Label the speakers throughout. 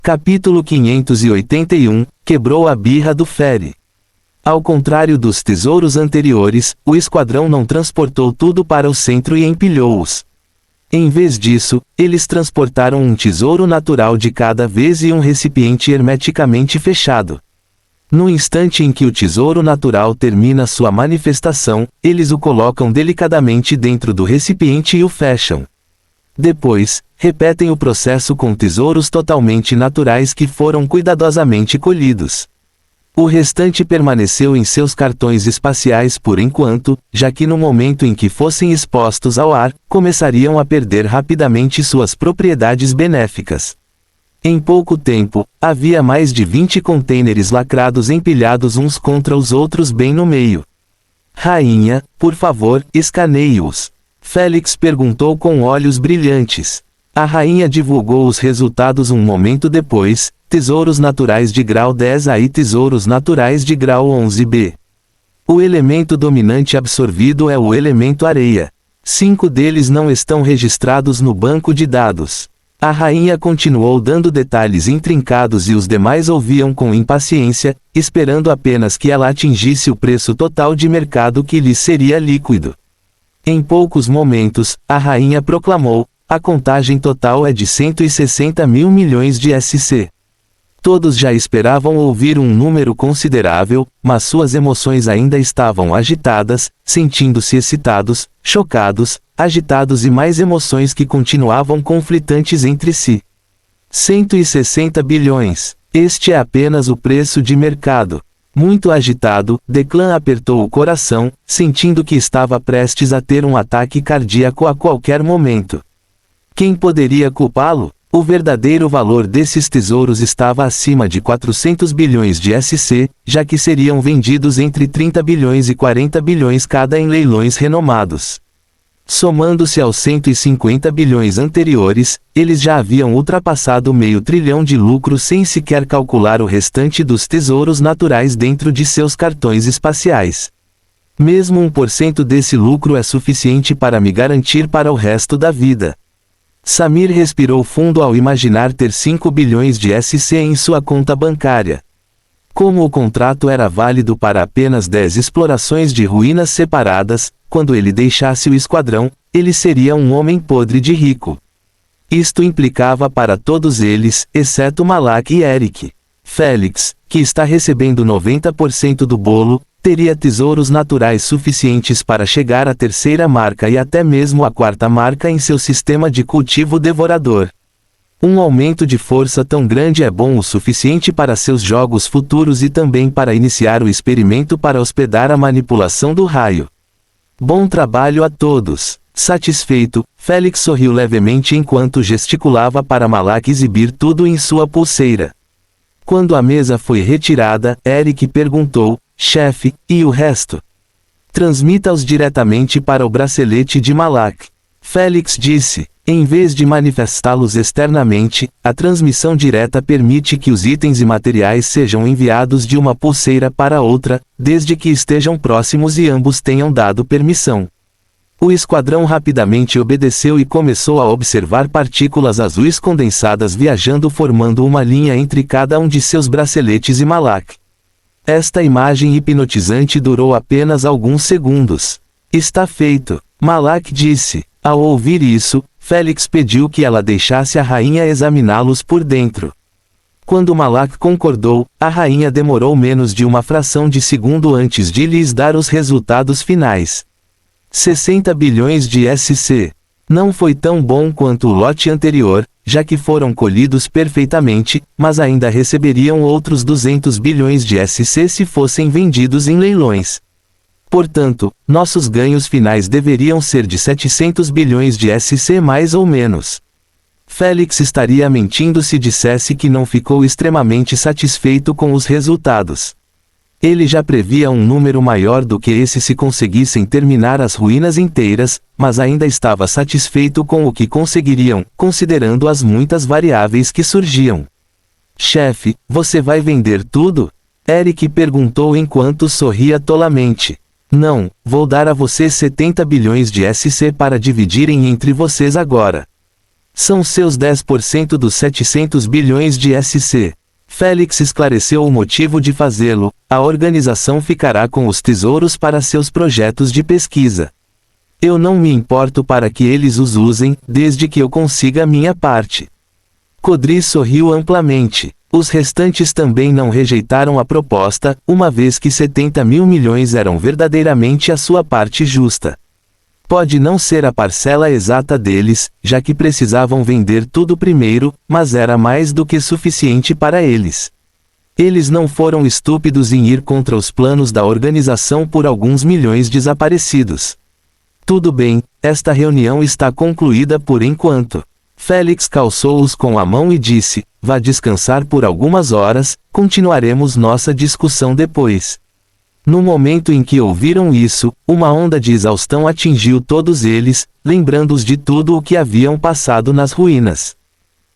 Speaker 1: Capítulo 581, Quebrou a birra do Fere. Ao contrário dos tesouros anteriores, o esquadrão não transportou tudo para o centro e empilhou-os. Em vez disso, eles transportaram um tesouro natural de cada vez e um recipiente hermeticamente fechado. No instante em que o tesouro natural termina sua manifestação, eles o colocam delicadamente dentro do recipiente e o fecham. Depois, repetem o processo com tesouros totalmente naturais que foram cuidadosamente colhidos. O restante permaneceu em seus cartões espaciais por enquanto, já que no momento em que fossem expostos ao ar, começariam a perder rapidamente suas propriedades benéficas. Em pouco tempo, havia mais de 20 contêineres lacrados empilhados uns contra os outros bem no meio. Rainha, por favor, escaneie-os. Félix perguntou com olhos brilhantes. A rainha divulgou os resultados um momento depois: tesouros naturais de grau 10A e tesouros naturais de grau 11B. O elemento dominante absorvido é o elemento areia. 5 deles não estão registrados no banco de dados. A rainha continuou dando detalhes intrincados e os demais ouviam com impaciência, esperando apenas que ela atingisse o preço total de mercado que lhes seria líquido. Em poucos momentos, a rainha proclamou: a contagem total é de 160 mil milhões de SC. Todos já esperavam ouvir um número considerável, mas suas emoções ainda estavam agitadas, sentindo-se excitados, chocados, agitados e mais emoções que continuavam conflitantes entre si. 160 bilhões. Este é apenas o preço de mercado. Muito agitado, Declan apertou o coração, sentindo que estava prestes a ter um ataque cardíaco a qualquer momento. Quem poderia culpá-lo? O verdadeiro valor desses tesouros estava acima de 400 bilhões de SC, já que seriam vendidos entre 30 bilhões e 40 bilhões cada em leilões renomados. Somando-se aos 150 bilhões anteriores, eles já haviam ultrapassado meio trilhão de lucro sem sequer calcular o restante dos tesouros naturais dentro de seus cartões espaciais. Mesmo 1% desse lucro é suficiente para me garantir para o resto da vida. Samir respirou fundo ao imaginar ter 5 bilhões de SC em sua conta bancária. Como o contrato era válido para apenas 10 explorações de ruínas separadas, quando ele deixasse o esquadrão, ele seria um homem podre de rico. Isto implicava para todos eles, exceto Malak e Eric. Félix, que está recebendo 90% do bolo, teria tesouros naturais suficientes para chegar à terceira marca e até mesmo à quarta marca em seu sistema de cultivo devorador. Um aumento de força tão grande é bom o suficiente para seus jogos futuros e também para iniciar o experimento para hospedar a manipulação do raio. Bom trabalho a todos. Satisfeito, Félix sorriu levemente enquanto gesticulava para Malak exibir tudo em sua pulseira. Quando a mesa foi retirada, Eric perguntou: chefe, e o resto? Transmita-os diretamente para o bracelete de Malak. Félix disse. Em vez de manifestá-los externamente, a transmissão direta permite que os itens e materiais sejam enviados de uma pulseira para outra, desde que estejam próximos e ambos tenham dado permissão. O esquadrão rapidamente obedeceu e começou a observar partículas azuis condensadas viajando formando uma linha entre cada um de seus braceletes e Malak. Esta imagem hipnotizante durou apenas alguns segundos. Está feito, Malak disse. Ao ouvir isso, Félix pediu que ela deixasse a rainha examiná-los por dentro. Quando Malak concordou, a rainha demorou menos de uma fração de segundo antes de lhes dar os resultados finais. 60 bilhões de SC. Não foi tão bom quanto o lote anterior, já que foram colhidos perfeitamente, mas ainda receberiam outros 200 bilhões de SC se fossem vendidos em leilões. Portanto, nossos ganhos finais deveriam ser de 700 bilhões de SC mais ou menos. Félix estaria mentindo se dissesse que não ficou extremamente satisfeito com os resultados. Ele já previa um número maior do que esse se conseguissem terminar as ruínas inteiras, mas ainda estava satisfeito com o que conseguiriam, considerando as muitas variáveis que surgiam. Chefe, você vai vender tudo? Eric perguntou enquanto sorria tolamente. Não, vou dar a você 70 bilhões de SC para dividirem entre vocês agora. São seus 10% dos 700 bilhões de SC. Félix esclareceu o motivo de fazê-lo: a organização ficará com os tesouros para seus projetos de pesquisa. Eu não me importo para que eles os usem, desde que eu consiga a minha parte. Codri sorriu amplamente. Os restantes também não rejeitaram a proposta, uma vez que 70 mil milhões eram verdadeiramente a sua parte justa. Pode não ser a parcela exata deles, já que precisavam vender tudo primeiro, mas era mais do que suficiente para eles. Eles não foram estúpidos em ir contra os planos da organização por alguns milhões desaparecidos. Tudo bem, esta reunião está concluída por enquanto. Félix calçou-os com a mão e disse: vá descansar por algumas horas, continuaremos nossa discussão depois. No momento em que ouviram isso, uma onda de exaustão atingiu todos eles, lembrando-os de tudo o que haviam passado nas ruínas.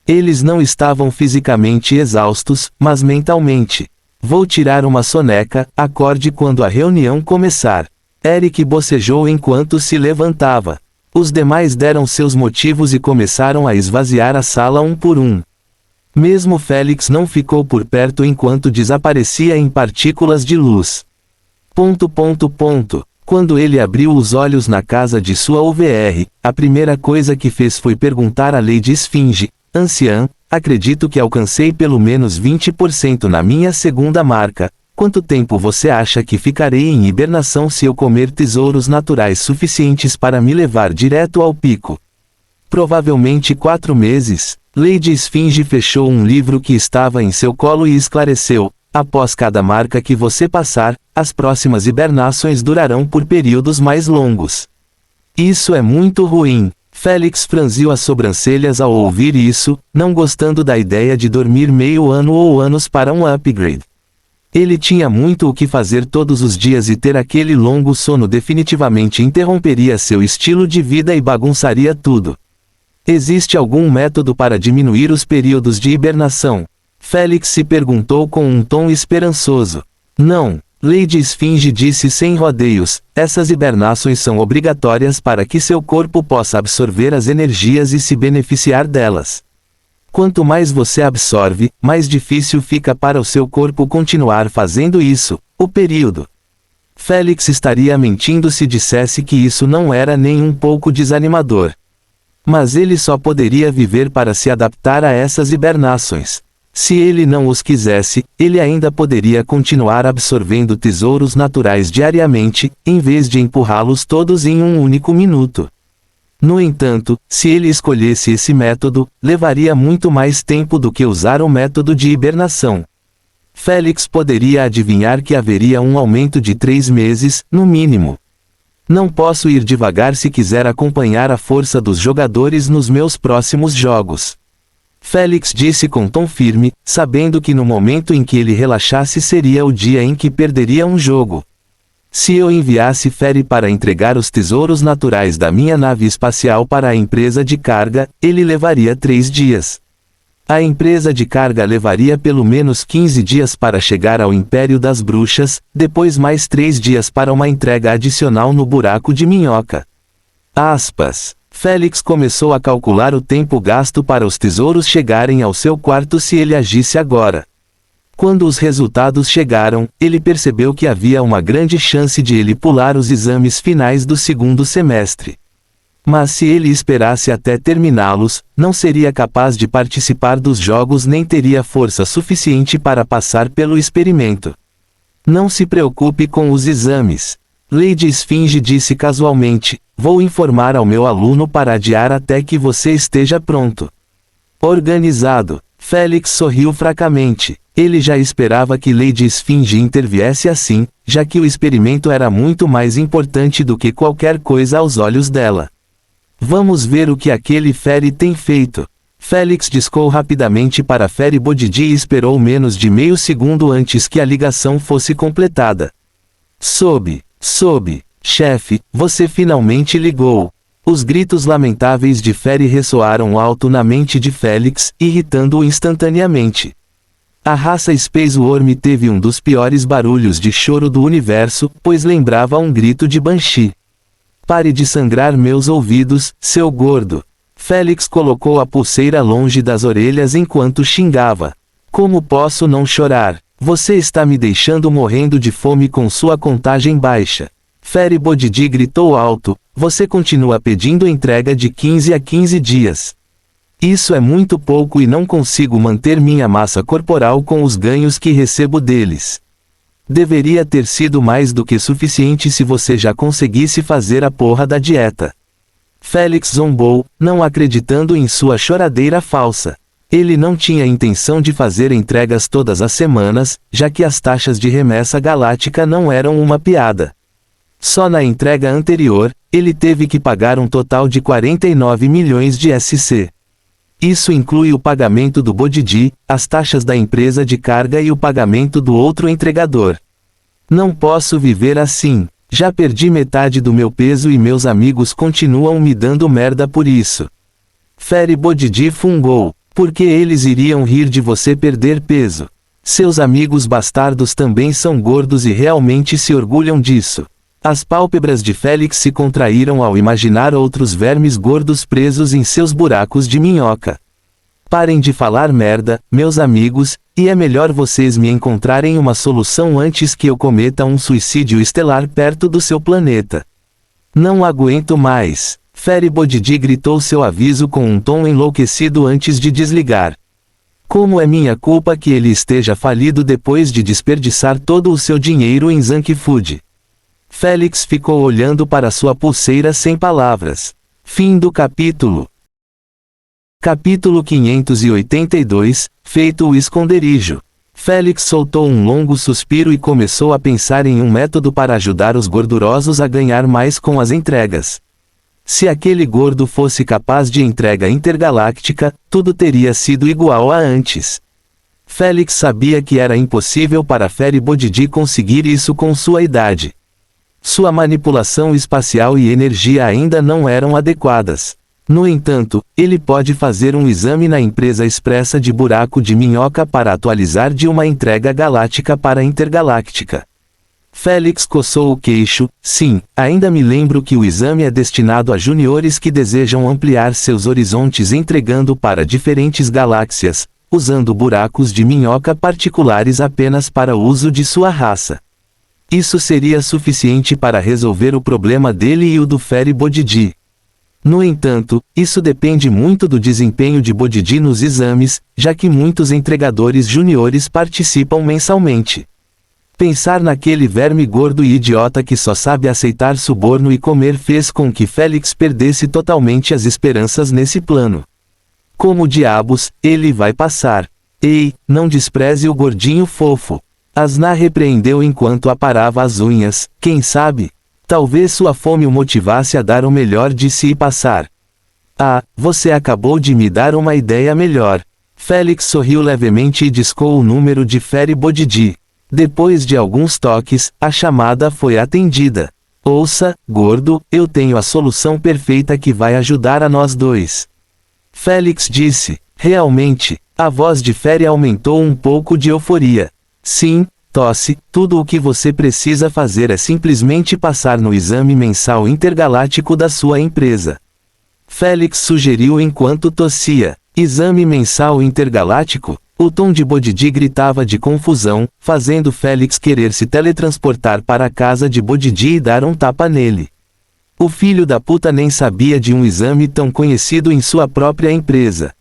Speaker 1: Eles não estavam fisicamente exaustos, mas mentalmente. Vou tirar uma soneca, acorde quando a reunião começar. Eric bocejou enquanto se levantava. Os demais deram seus motivos e começaram a esvaziar a sala um por um. Mesmo Félix não ficou por perto enquanto desaparecia em partículas de luz. Quando ele abriu os olhos na casa de sua UVR, a primeira coisa que fez foi perguntar à Lady Esfinge: anciã, acredito que alcancei pelo menos 20% na minha segunda marca. Quanto tempo você acha que ficarei em hibernação se eu comer tesouros naturais suficientes para me levar direto ao pico? Provavelmente 4 meses. Lady Esfinge fechou um livro que estava em seu colo e esclareceu: após cada marca que você passar, as próximas hibernações durarão por períodos mais longos. Isso é muito ruim. Félix franziu as sobrancelhas ao ouvir isso, não gostando da ideia de dormir meio ano ou anos para um upgrade. Ele tinha muito o que fazer todos os dias e ter aquele longo sono definitivamente interromperia seu estilo de vida e bagunçaria tudo. Existe algum método para diminuir os períodos de hibernação? Félix se perguntou com um tom esperançoso. Não, Lady Esfinge disse sem rodeios, essas hibernações são obrigatórias para que seu corpo possa absorver as energias e se beneficiar delas. Quanto mais você absorve, mais difícil fica para o seu corpo continuar fazendo isso. O período. Félix estaria mentindo se dissesse que isso não era nem um pouco desanimador. Mas ele só poderia viver para se adaptar a essas hibernações. Se ele não os quisesse, ele ainda poderia continuar absorvendo tesouros naturais diariamente, em vez de empurrá-los todos em um único minuto. No entanto, se ele escolhesse esse método, levaria muito mais tempo do que usar o método de hibernação. Félix poderia adivinhar que haveria um aumento de 3 meses, no mínimo. Não posso ir devagar se quiser acompanhar a força dos jogadores nos meus próximos jogos. Félix disse com tom firme, sabendo que no momento em que ele relaxasse seria o dia em que perderia um jogo. Se eu enviasse Ferry para entregar os tesouros naturais da minha nave espacial para a empresa de carga, ele levaria 3 dias. A empresa de carga levaria pelo menos 15 dias para chegar ao Império das Bruxas, depois mais 3 dias para uma entrega adicional no buraco de minhoca. Félix começou a calcular o tempo gasto para os tesouros chegarem ao seu quarto se ele agisse agora. Quando os resultados chegaram, ele percebeu que havia uma grande chance de ele pular os exames finais do segundo semestre. Mas se ele esperasse até terminá-los, não seria capaz de participar dos jogos nem teria força suficiente para passar pelo experimento. Não se preocupe com os exames. Lady Esfinge disse casualmente: vou informar ao meu aluno para adiar até que você esteja pronto. Organizado. Félix sorriu fracamente. Ele já esperava que Lady Esfinge interviesse assim, já que o experimento era muito mais importante do que qualquer coisa aos olhos dela. Vamos ver o que aquele Ferry tem feito. Félix discou rapidamente para Ferry Bodidi e esperou menos de meio segundo antes que a ligação fosse completada. Soube, chefe, você finalmente ligou. Os gritos lamentáveis de Ferry ressoaram alto na mente de Félix, irritando-o instantaneamente. A raça Space Worm teve um dos piores barulhos de choro do universo, pois lembrava um grito de Banshee. Pare de sangrar meus ouvidos, seu gordo. Félix colocou a pulseira longe das orelhas enquanto xingava. Como posso não chorar? Você está me deixando morrendo de fome com sua contagem baixa. Fere Bodidi gritou alto, você continua pedindo entrega de 15 a 15 dias. Isso é muito pouco e não consigo manter minha massa corporal com os ganhos que recebo deles. Deveria ter sido mais do que suficiente se você já conseguisse fazer a porra da dieta. Félix zombou, não acreditando em sua choradeira falsa. Ele não tinha intenção de fazer entregas todas as semanas, já que as taxas de remessa galáctica não eram uma piada. Só na entrega anterior, ele teve que pagar um total de 49 milhões de SC. Isso inclui o pagamento do Bodidi, as taxas da empresa de carga e o pagamento do outro entregador. Não posso viver assim. Já perdi metade do meu peso e meus amigos continuam me dando merda por isso. Fere Bodidi fungou. Porque eles iriam rir de você perder peso. Seus amigos bastardos também são gordos e realmente se orgulham disso. As pálpebras de Félix se contraíram ao imaginar outros vermes gordos presos em seus buracos de minhoca. Parem de falar merda, meus amigos, e é melhor vocês me encontrarem uma solução antes que eu cometa um suicídio estelar perto do seu planeta. Não aguento mais. Fere Bodidi gritou seu aviso com um tom enlouquecido antes de desligar. Como é minha culpa que ele esteja falido depois de desperdiçar todo o seu dinheiro em Zank Food. Félix ficou olhando para sua pulseira sem palavras. Fim do capítulo. Capítulo 582, feito o esconderijo. Félix soltou um longo suspiro e começou a pensar em um método para ajudar os gordurosos a ganhar mais com as entregas. Se aquele gordo fosse capaz de entrega intergaláctica, tudo teria sido igual a antes. Félix sabia que era impossível para Fere Bodidi conseguir isso com sua idade. Sua manipulação espacial e energia ainda não eram adequadas. No entanto, ele pode fazer um exame na empresa expressa de buraco de minhoca para atualizar de uma entrega galáctica para intergaláctica. Félix coçou o queixo, sim, ainda me lembro que o exame é destinado a juniores que desejam ampliar seus horizontes entregando para diferentes galáxias, usando buracos de minhoca particulares apenas para o uso de sua raça. Isso seria suficiente para resolver o problema dele e o do Fere Bodidi. No entanto, isso depende muito do desempenho de Bodidi nos exames, já que muitos entregadores juniores participam mensalmente. Pensar naquele verme gordo e idiota que só sabe aceitar suborno e comer fez com que Félix perdesse totalmente as esperanças nesse plano. Como diabos, ele vai passar? Ei, não despreze o gordinho fofo. Asna repreendeu enquanto aparava as unhas, quem sabe? Talvez sua fome o motivasse a dar o melhor de si e passar. Ah, você acabou de me dar uma ideia melhor. Félix sorriu levemente e discou o número de Fere Bodidi. Depois de alguns toques, a chamada foi atendida. Ouça, gordo, eu tenho a solução perfeita que vai ajudar a nós dois. Félix disse. Realmente, a voz de Fere aumentou um pouco de euforia. Sim, tosse, tudo o que você precisa fazer é simplesmente passar no exame mensal intergaláctico da sua empresa. Félix sugeriu enquanto tossia. Exame mensal intergaláctico? O tom de Bodidi gritava de confusão, fazendo Félix querer se teletransportar para a casa de Bodidi e dar um tapa nele. O filho da puta nem sabia de um exame tão conhecido em sua própria empresa.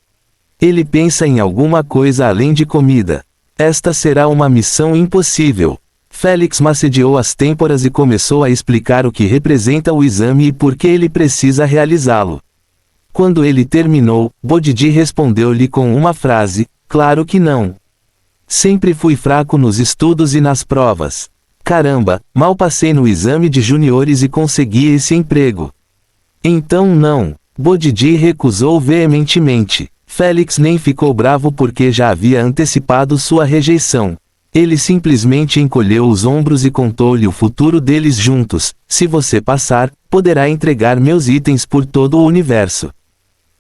Speaker 1: Ele pensa em alguma coisa além de comida. Esta será uma missão impossível. Félix macedeou as têmporas e começou a explicar o que representa o exame e por que ele precisa realizá-lo. Quando ele terminou, Bodidi respondeu-lhe com uma frase: claro que não. Sempre fui fraco nos estudos e nas provas. Caramba, mal passei no exame de juniores e consegui esse emprego. Então não. Bodidi recusou veementemente. Félix nem ficou bravo porque já havia antecipado sua rejeição. Ele simplesmente encolheu os ombros e contou-lhe o futuro deles juntos. Se você passar, poderá entregar meus itens por todo o universo.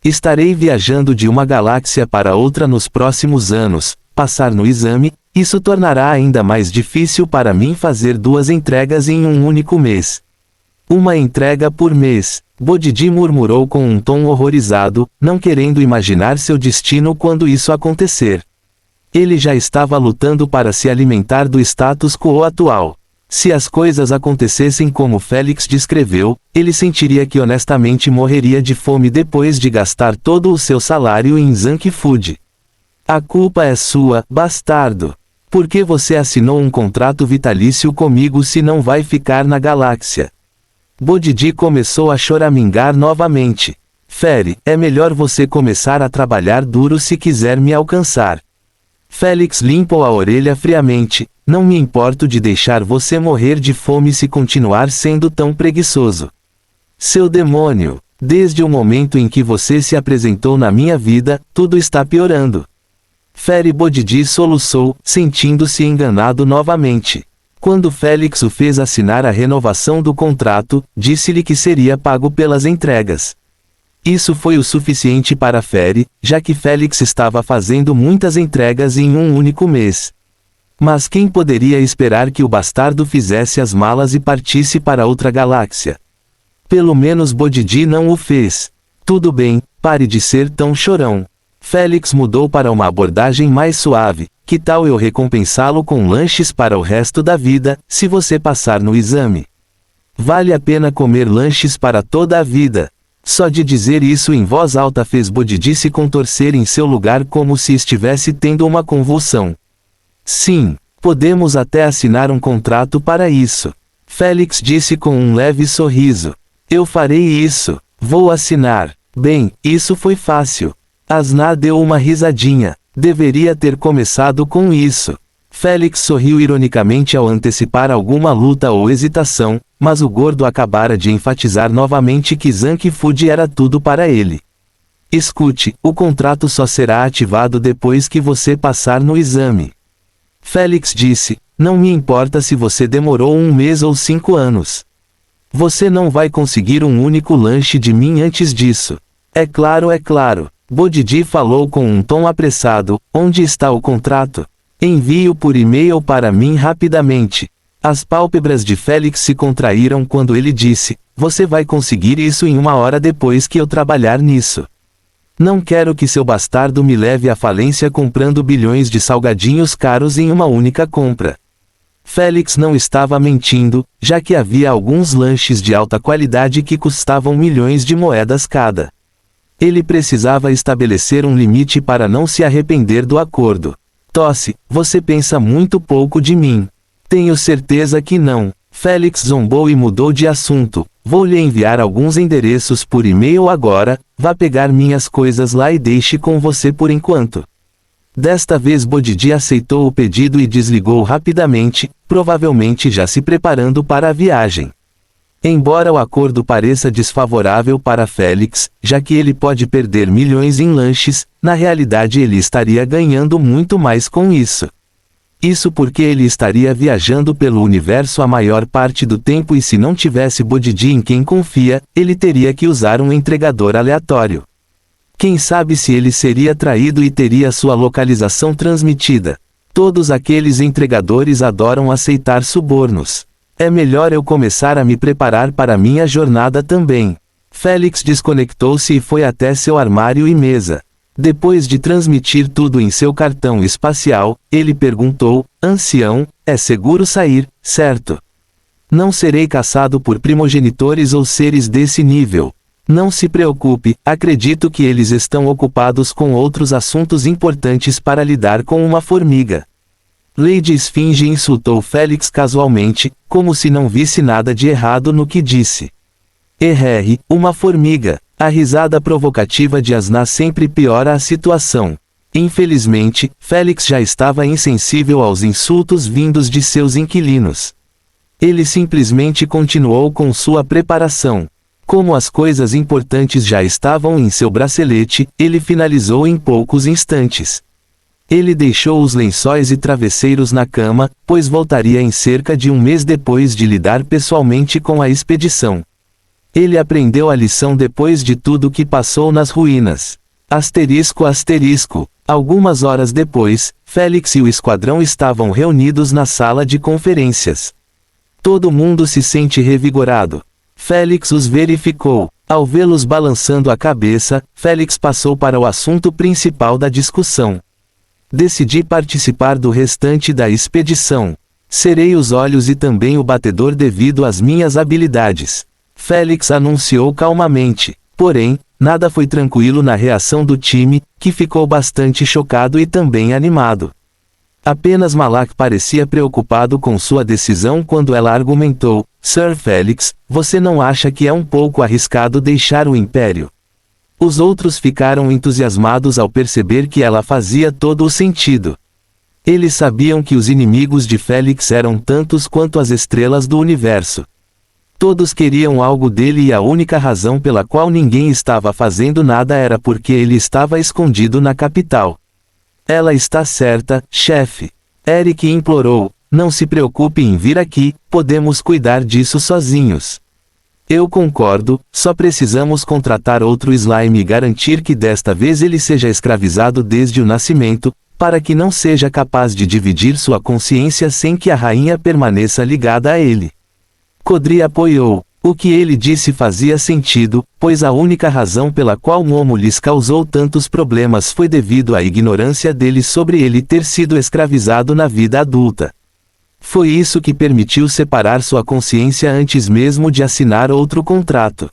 Speaker 1: Estarei viajando de uma galáxia para outra nos próximos anos. Passar no exame, isso tornará ainda mais difícil para mim fazer 2 entregas em um único mês. Uma entrega por mês, Bodidi murmurou com um tom horrorizado, não querendo imaginar seu destino quando isso acontecer. Ele já estava lutando para se alimentar do status quo atual. Se as coisas acontecessem como Félix descreveu, ele sentiria que honestamente morreria de fome depois de gastar todo o seu salário em junk food. A culpa é sua, bastardo. Por que você assinou um contrato vitalício comigo se não vai ficar na galáxia? Bodidi começou a choramingar novamente. Fere, é melhor você começar a trabalhar duro se quiser me alcançar. Félix limpou a orelha friamente. Não me importo de deixar você morrer de fome se continuar sendo tão preguiçoso. Seu demônio, desde o momento em que você se apresentou na minha vida, tudo está piorando. Fere Bodidi soluçou, sentindo-se enganado novamente. Quando Félix o fez assinar a renovação do contrato, disse-lhe que seria pago pelas entregas. Isso foi o suficiente para Fere, já que Félix estava fazendo muitas entregas em um único mês. Mas quem poderia esperar que o bastardo fizesse as malas e partisse para outra galáxia? Pelo menos Bodidi não o fez. Tudo bem, pare de ser tão chorão. Félix mudou para uma abordagem mais suave. Que tal eu recompensá-lo com lanches para o resto da vida, se você passar no exame? Vale a pena comer lanches para toda a vida. Só de dizer isso em voz alta fez Bodidi se contorcer em seu lugar como se estivesse tendo uma convulsão. Sim, podemos até assinar um contrato para isso. Félix disse com um leve sorriso. Eu farei isso, vou assinar. Bem, isso foi fácil. Asna deu uma risadinha. Deveria ter começado com isso. Félix sorriu ironicamente ao antecipar alguma luta ou hesitação, mas o gordo acabara de enfatizar novamente que junk food era tudo para ele. Escute, o contrato só será ativado depois que você passar no exame. Félix disse, não me importa se você demorou 1 mês ou 5 anos. Você não vai conseguir um único lanche de mim antes disso. É claro, é claro. Bodidi falou com um tom apressado. Onde está o contrato? Envie-o por e-mail para mim rapidamente. As pálpebras de Félix se contraíram quando ele disse, você vai conseguir isso em 1 hora depois que eu trabalhar nisso. Não quero que seu bastardo me leve à falência comprando bilhões de salgadinhos caros em uma única compra. Félix não estava mentindo, já que havia alguns lanches de alta qualidade que custavam milhões de moedas cada. Ele precisava estabelecer um limite para não se arrepender do acordo. Tosse, você pensa muito pouco de mim. Tenho certeza que não. Félix zombou e mudou de assunto. Vou lhe enviar alguns endereços por e-mail agora, vá pegar minhas coisas lá e deixe com você por enquanto. Desta vez Bodidi aceitou o pedido e desligou rapidamente, provavelmente já se preparando para a viagem. Embora o acordo pareça desfavorável para Félix, já que ele pode perder milhões em lanches, na realidade ele estaria ganhando muito mais com isso. Isso porque ele estaria viajando pelo universo a maior parte do tempo e se não tivesse Bodidi em quem confia, ele teria que usar um entregador aleatório. Quem sabe se ele seria traído e teria sua localização transmitida. Todos aqueles entregadores adoram aceitar subornos. É melhor eu começar a me preparar para minha jornada também. Félix desconectou-se e foi até seu armário e mesa. Depois de transmitir tudo em seu cartão espacial, ele perguntou, ancião, é seguro sair, certo? Não serei caçado por primogenitores ou seres desse nível. Não se preocupe, acredito que eles estão ocupados com outros assuntos importantes para lidar com uma formiga. Lady Esfinge insultou Félix casualmente, como se não visse nada de errado no que disse. Uma formiga. A risada provocativa de Asna sempre piora a situação. Infelizmente, Félix já estava insensível aos insultos vindos de seus inquilinos. Ele simplesmente continuou com sua preparação. Como as coisas importantes já estavam em seu bracelete, ele finalizou em poucos instantes. Ele deixou os lençóis e travesseiros na cama, pois voltaria em cerca de 1 mês depois de lidar pessoalmente com a expedição. Ele aprendeu a lição depois de tudo que passou nas ruínas. ***. Algumas horas depois, Félix e o esquadrão estavam reunidos na sala de conferências. Todo mundo se sente revigorado. Félix os verificou. Ao vê-los balançando a cabeça, Félix passou para o assunto principal da discussão. Decidi participar do restante da expedição. Serei os olhos e também o batedor devido às minhas habilidades. Félix anunciou calmamente. Porém, nada foi tranquilo na reação do time, que ficou bastante chocado e também animado. Apenas Malak parecia preocupado com sua decisão quando ela argumentou: Sir Félix, você não acha que é um pouco arriscado deixar o Império? Os outros ficaram entusiasmados ao perceber que ela fazia todo o sentido. Eles sabiam que os inimigos de Félix eram tantos quanto as estrelas do universo. Todos queriam algo dele e a única razão pela qual ninguém estava fazendo nada era porque ele estava escondido na capital. Ela está certa, chefe. Eric implorou, não se preocupe em vir aqui, podemos cuidar disso sozinhos. Eu concordo, só precisamos contratar outro slime e garantir que desta vez ele seja escravizado desde o nascimento, para que não seja capaz de dividir sua consciência sem que a rainha permaneça ligada a ele. Kodri apoiou. O que ele disse fazia sentido, pois a única razão pela qual Momo lhes causou tantos problemas foi devido à ignorância deles sobre ele ter sido escravizado na vida adulta. Foi isso que permitiu separar sua consciência antes mesmo de assinar outro contrato.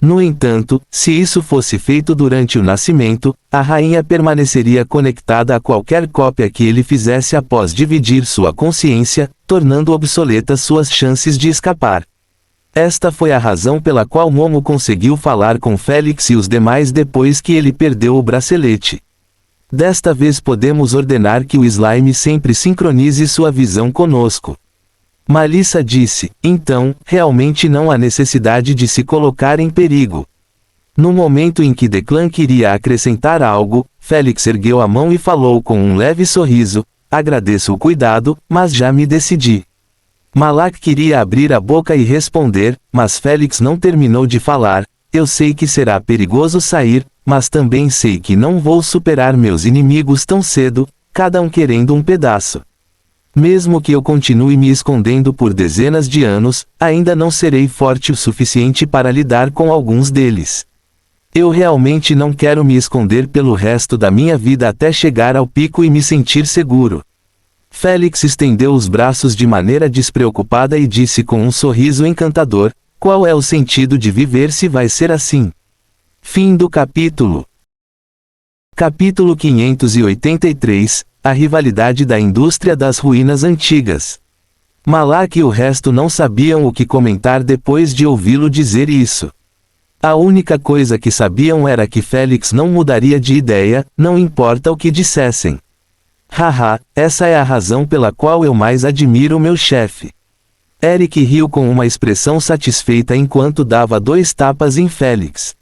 Speaker 1: No entanto, se isso fosse feito durante o nascimento, a rainha permaneceria conectada a qualquer cópia que ele fizesse após dividir sua consciência, tornando obsoletas suas chances de escapar. Esta foi a razão pela qual Momo conseguiu falar com Félix e os demais depois que ele perdeu o bracelete. Desta vez podemos ordenar que o slime sempre sincronize sua visão conosco. Malissa disse, então, realmente não há necessidade de se colocar em perigo. No momento em que Declan queria acrescentar algo, Félix ergueu a mão e falou com um leve sorriso, agradeço o cuidado, mas já me decidi. Malak queria abrir a boca e responder, mas Félix não terminou de falar, eu sei que será perigoso sair, mas também sei que não vou superar meus inimigos tão cedo, cada um querendo um pedaço. Mesmo que eu continue me escondendo por dezenas de anos, ainda não serei forte o suficiente para lidar com alguns deles. Eu realmente não quero me esconder pelo resto da minha vida até chegar ao pico e me sentir seguro. Félix estendeu os braços de maneira despreocupada e disse com um sorriso encantador, qual é o sentido de viver se vai ser assim? Fim do capítulo. Capítulo 583, a rivalidade da indústria das ruínas antigas. Malak e o resto não sabiam o que comentar depois de ouvi-lo dizer isso. A única coisa que sabiam era que Félix não mudaria de ideia, não importa o que dissessem. Haha, essa é a razão pela qual eu mais admiro meu chefe. Eric riu com uma expressão satisfeita enquanto dava 2 tapas em Félix.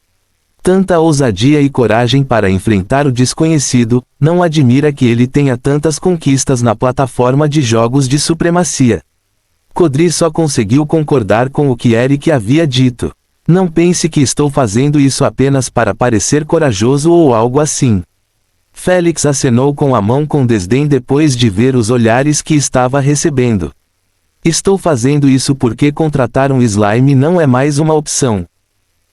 Speaker 1: Tanta ousadia e coragem para enfrentar o desconhecido, não admira que ele tenha tantas conquistas na plataforma de jogos de supremacia. Kodri só conseguiu concordar com o que Eric havia dito. Não pense que estou fazendo isso apenas para parecer corajoso ou algo assim. Félix acenou com a mão com desdém depois de ver os olhares que estava recebendo. Estou fazendo isso porque contratar um slime não é mais uma opção.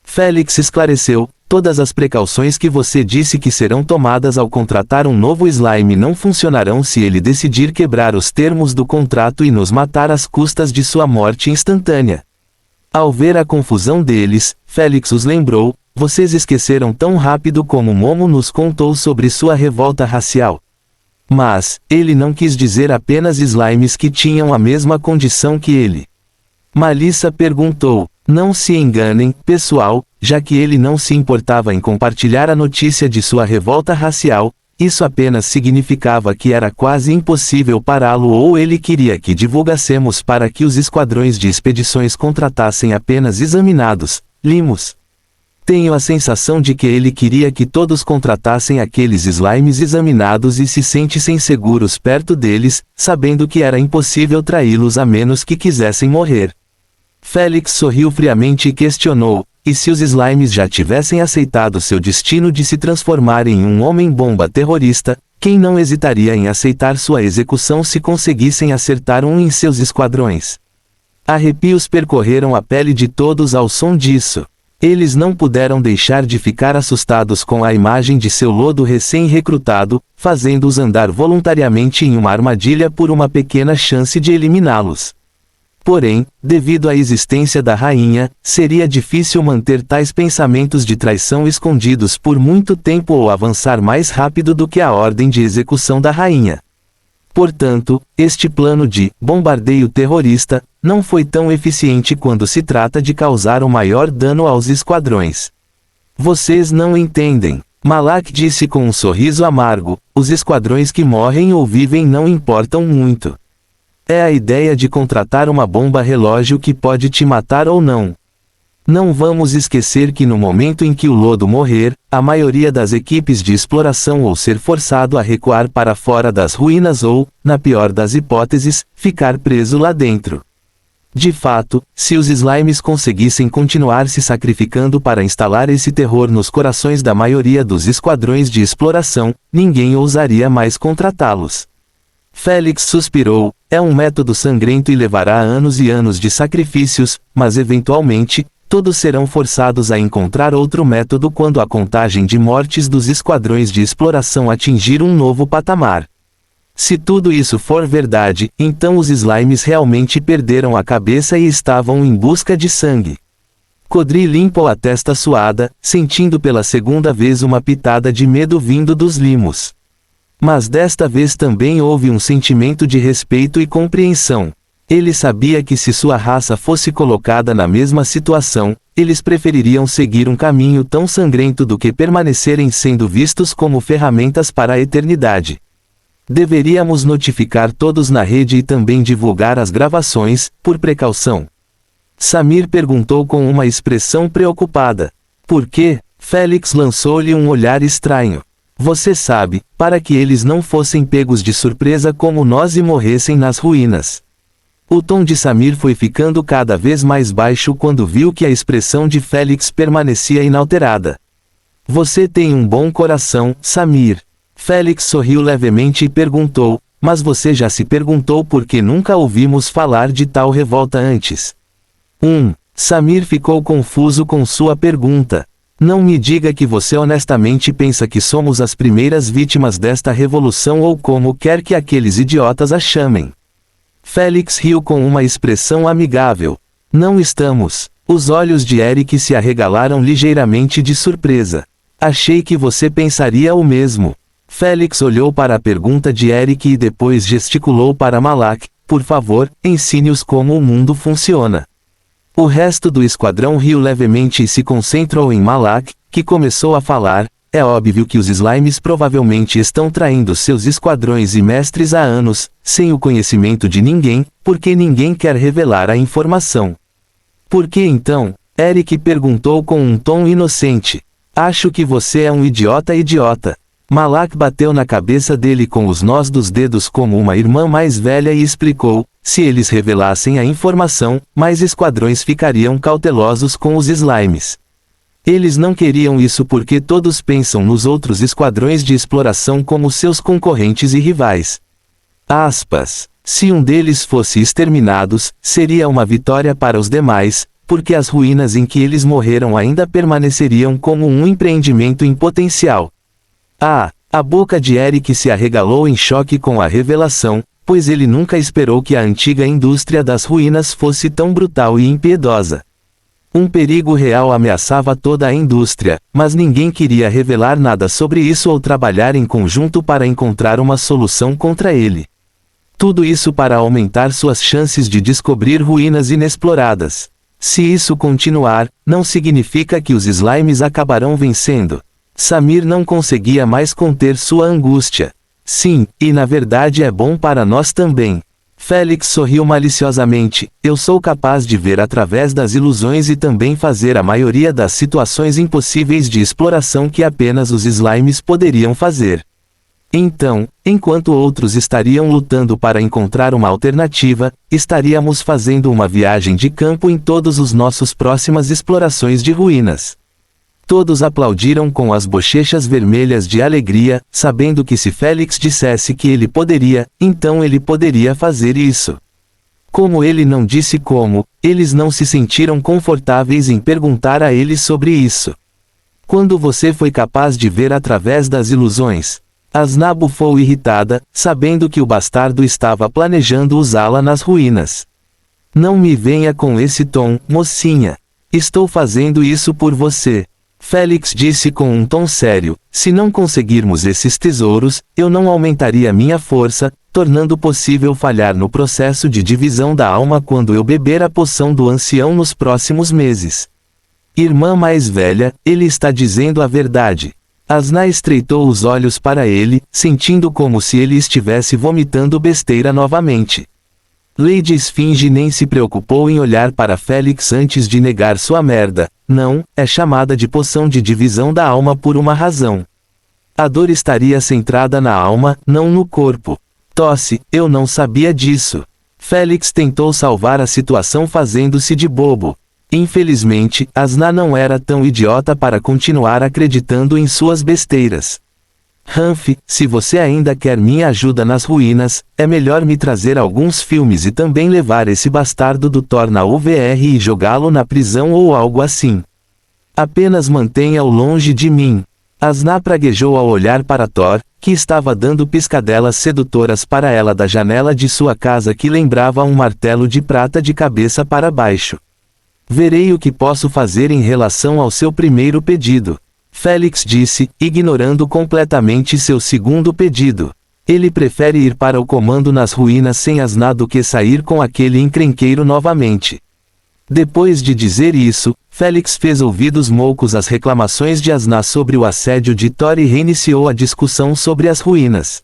Speaker 1: Félix esclareceu, todas as precauções que você disse que serão tomadas ao contratar um novo slime não funcionarão se ele decidir quebrar os termos do contrato e nos matar às custas de sua morte instantânea. Ao ver a confusão deles, Félix os lembrou, vocês esqueceram tão rápido como Momo nos contou sobre sua revolta racial. Mas, ele não quis dizer apenas slimes que tinham a mesma condição que ele. Malissa perguntou, não se enganem, pessoal, já que ele não se importava em compartilhar a notícia de sua revolta racial, isso apenas significava que era quase impossível pará-lo ou ele queria que divulgássemos para que os esquadrões de expedições contratassem apenas examinados, limos. Tenho a sensação de que ele queria que todos contratassem aqueles slimes examinados e se sentissem seguros perto deles, sabendo que era impossível traí-los a menos que quisessem morrer. Félix sorriu friamente e questionou, e se os slimes já tivessem aceitado seu destino de se transformar em um homem-bomba terrorista, quem não hesitaria em aceitar sua execução se conseguissem acertar um em seus esquadrões? Arrepios percorreram a pele de todos ao som disso. Eles não puderam deixar de ficar assustados com a imagem de seu lodo recém-recrutado, fazendo-os andar voluntariamente em uma armadilha por uma pequena chance de eliminá-los. Porém, devido à existência da rainha, seria difícil manter tais pensamentos de traição escondidos por muito tempo ou avançar mais rápido do que a ordem de execução da rainha. Portanto, este plano de bombardeio terrorista não foi tão eficiente quando se trata de causar o maior dano aos esquadrões. Vocês não entendem. Malak disse com um sorriso amargo, os esquadrões que morrem ou vivem não importam muito. É a ideia de contratar uma bomba relógio que pode te matar ou não. Não vamos esquecer que no momento em que o lodo morrer, a maioria das equipes de exploração ou ser forçado a recuar para fora das ruínas ou, na pior das hipóteses, ficar preso lá dentro. De fato, se os slimes conseguissem continuar se sacrificando para instalar esse terror nos corações da maioria dos esquadrões de exploração, ninguém ousaria mais contratá-los. Félix suspirou, é um método sangrento e levará anos e anos de sacrifícios, mas eventualmente, todos serão forçados a encontrar outro método quando a contagem de mortes dos esquadrões de exploração atingir um novo patamar. Se tudo isso for verdade, então os slimes realmente perderam a cabeça e estavam em busca de sangue. Codri limpou a testa suada, sentindo pela segunda vez uma pitada de medo vindo dos limos. Mas desta vez também houve um sentimento de respeito e compreensão. Ele sabia que se sua raça fosse colocada na mesma situação, eles prefeririam seguir um caminho tão sangrento do que permanecerem sendo vistos como ferramentas para a eternidade. Deveríamos notificar todos na rede e também divulgar as gravações, por precaução. Samir perguntou com uma expressão preocupada. Por quê? Félix lançou-lhe um olhar estranho. Você sabe, para que eles não fossem pegos de surpresa como nós e morressem nas ruínas. O tom de Samir foi ficando cada vez mais baixo quando viu que a expressão de Félix permanecia inalterada. Você tem um bom coração, Samir. Félix sorriu levemente e perguntou, mas você já se perguntou por que nunca ouvimos falar de tal revolta antes? Samir ficou confuso com sua pergunta. Não me diga que você honestamente pensa que somos as primeiras vítimas desta revolução ou como quer que aqueles idiotas a chamem. Félix riu com uma expressão amigável. Não estamos. Os olhos de Eric se arregalaram ligeiramente de surpresa. Achei que você pensaria o mesmo. Félix olhou para a pergunta de Eric e depois gesticulou para Malak, por favor, ensine-os como o mundo funciona. O resto do esquadrão riu levemente e se concentrou em Malak, que começou a falar. É óbvio que os slimes provavelmente estão traindo seus esquadrões e mestres há anos, sem o conhecimento de ninguém, porque ninguém quer revelar a informação. Por que então? Eric perguntou com um tom inocente. Acho que você é um idiota. Malak bateu na cabeça dele com os nós dos dedos como uma irmã mais velha e explicou, se eles revelassem a informação, mais esquadrões ficariam cautelosos com os slimes. Eles não queriam isso porque todos pensam nos outros esquadrões de exploração como seus concorrentes e rivais. Se um deles fosse exterminados, seria uma vitória para os demais, porque as ruínas em que eles morreram ainda permaneceriam como um empreendimento em potencial. A boca de Eric se arregalou em choque com a revelação, pois ele nunca esperou que a antiga indústria das ruínas fosse tão brutal e impiedosa. Um perigo real ameaçava toda a indústria, mas ninguém queria revelar nada sobre isso ou trabalhar em conjunto para encontrar uma solução contra ele. Tudo isso para aumentar suas chances de descobrir ruínas inexploradas. Se isso continuar, não significa que os slimes acabarão vencendo. Samir não conseguia mais conter sua angústia. Sim, e na verdade é bom para nós também. Félix sorriu maliciosamente. Eu sou capaz de ver através das ilusões e também fazer a maioria das situações impossíveis de exploração que apenas os slimes poderiam fazer. Então, enquanto outros estariam lutando para encontrar uma alternativa, estaríamos fazendo uma viagem de campo em todos os nossos próximas explorações de ruínas. Todos aplaudiram com as bochechas vermelhas de alegria, sabendo que se Félix dissesse que ele poderia, então ele poderia fazer isso. Como ele não disse como, eles não se sentiram confortáveis em perguntar a ele sobre isso. Quando você foi capaz de ver através das ilusões? Asna bufou irritada, sabendo que o bastardo estava planejando usá-la nas ruínas. Não me venha com esse tom, mocinha. Estou fazendo isso por você. Félix disse com um tom sério, se não conseguirmos esses tesouros, eu não aumentaria minha força, tornando possível falhar no processo de divisão da alma quando eu beber a poção do ancião nos próximos meses. Irmã mais velha, ele está dizendo a verdade. Asna estreitou os olhos para ele, sentindo como se ele estivesse vomitando besteira novamente. Lady Esfinge nem se preocupou em olhar para Félix antes de negar sua merda. Não, é chamada de poção de divisão da alma por uma razão. A dor estaria centrada na alma, não no corpo. Tosse, eu não sabia disso. Félix tentou salvar a situação fazendo-se de bobo. Infelizmente, Asna não era tão idiota para continuar acreditando em suas besteiras. Humph, se você ainda quer minha ajuda nas ruínas, é melhor me trazer alguns filmes e também levar esse bastardo do Thor na UVR e jogá-lo na prisão ou algo assim. Apenas mantenha-o longe de mim. Asna praguejou ao olhar para Thor, que estava dando piscadelas sedutoras para ela da janela de sua casa que lembrava um martelo de prata de cabeça para baixo. Verei o que posso fazer em relação ao seu primeiro pedido. Félix disse, ignorando completamente seu segundo pedido. Ele prefere ir para o comando nas ruínas sem Asna do que sair com aquele encrenqueiro novamente. Depois de dizer isso, Félix fez ouvidos moucos às reclamações de Asna sobre o assédio de Thor e reiniciou a discussão sobre as ruínas.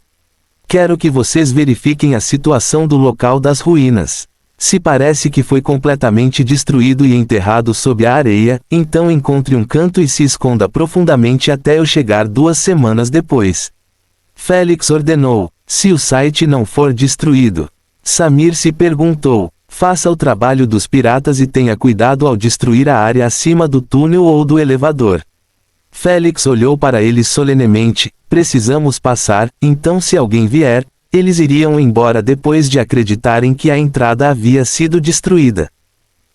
Speaker 1: Quero que vocês verifiquem a situação do local das ruínas. Se parece que foi completamente destruído e enterrado sob a areia, então encontre um canto e se esconda profundamente até eu chegar 2 semanas depois. Félix ordenou, se o site não for destruído. Samir se perguntou, faça o trabalho dos piratas e tenha cuidado ao destruir a área acima do túnel ou do elevador. Félix olhou para eles solenemente, precisamos passar, então se alguém vier, eles iriam embora depois de acreditarem que a entrada havia sido destruída.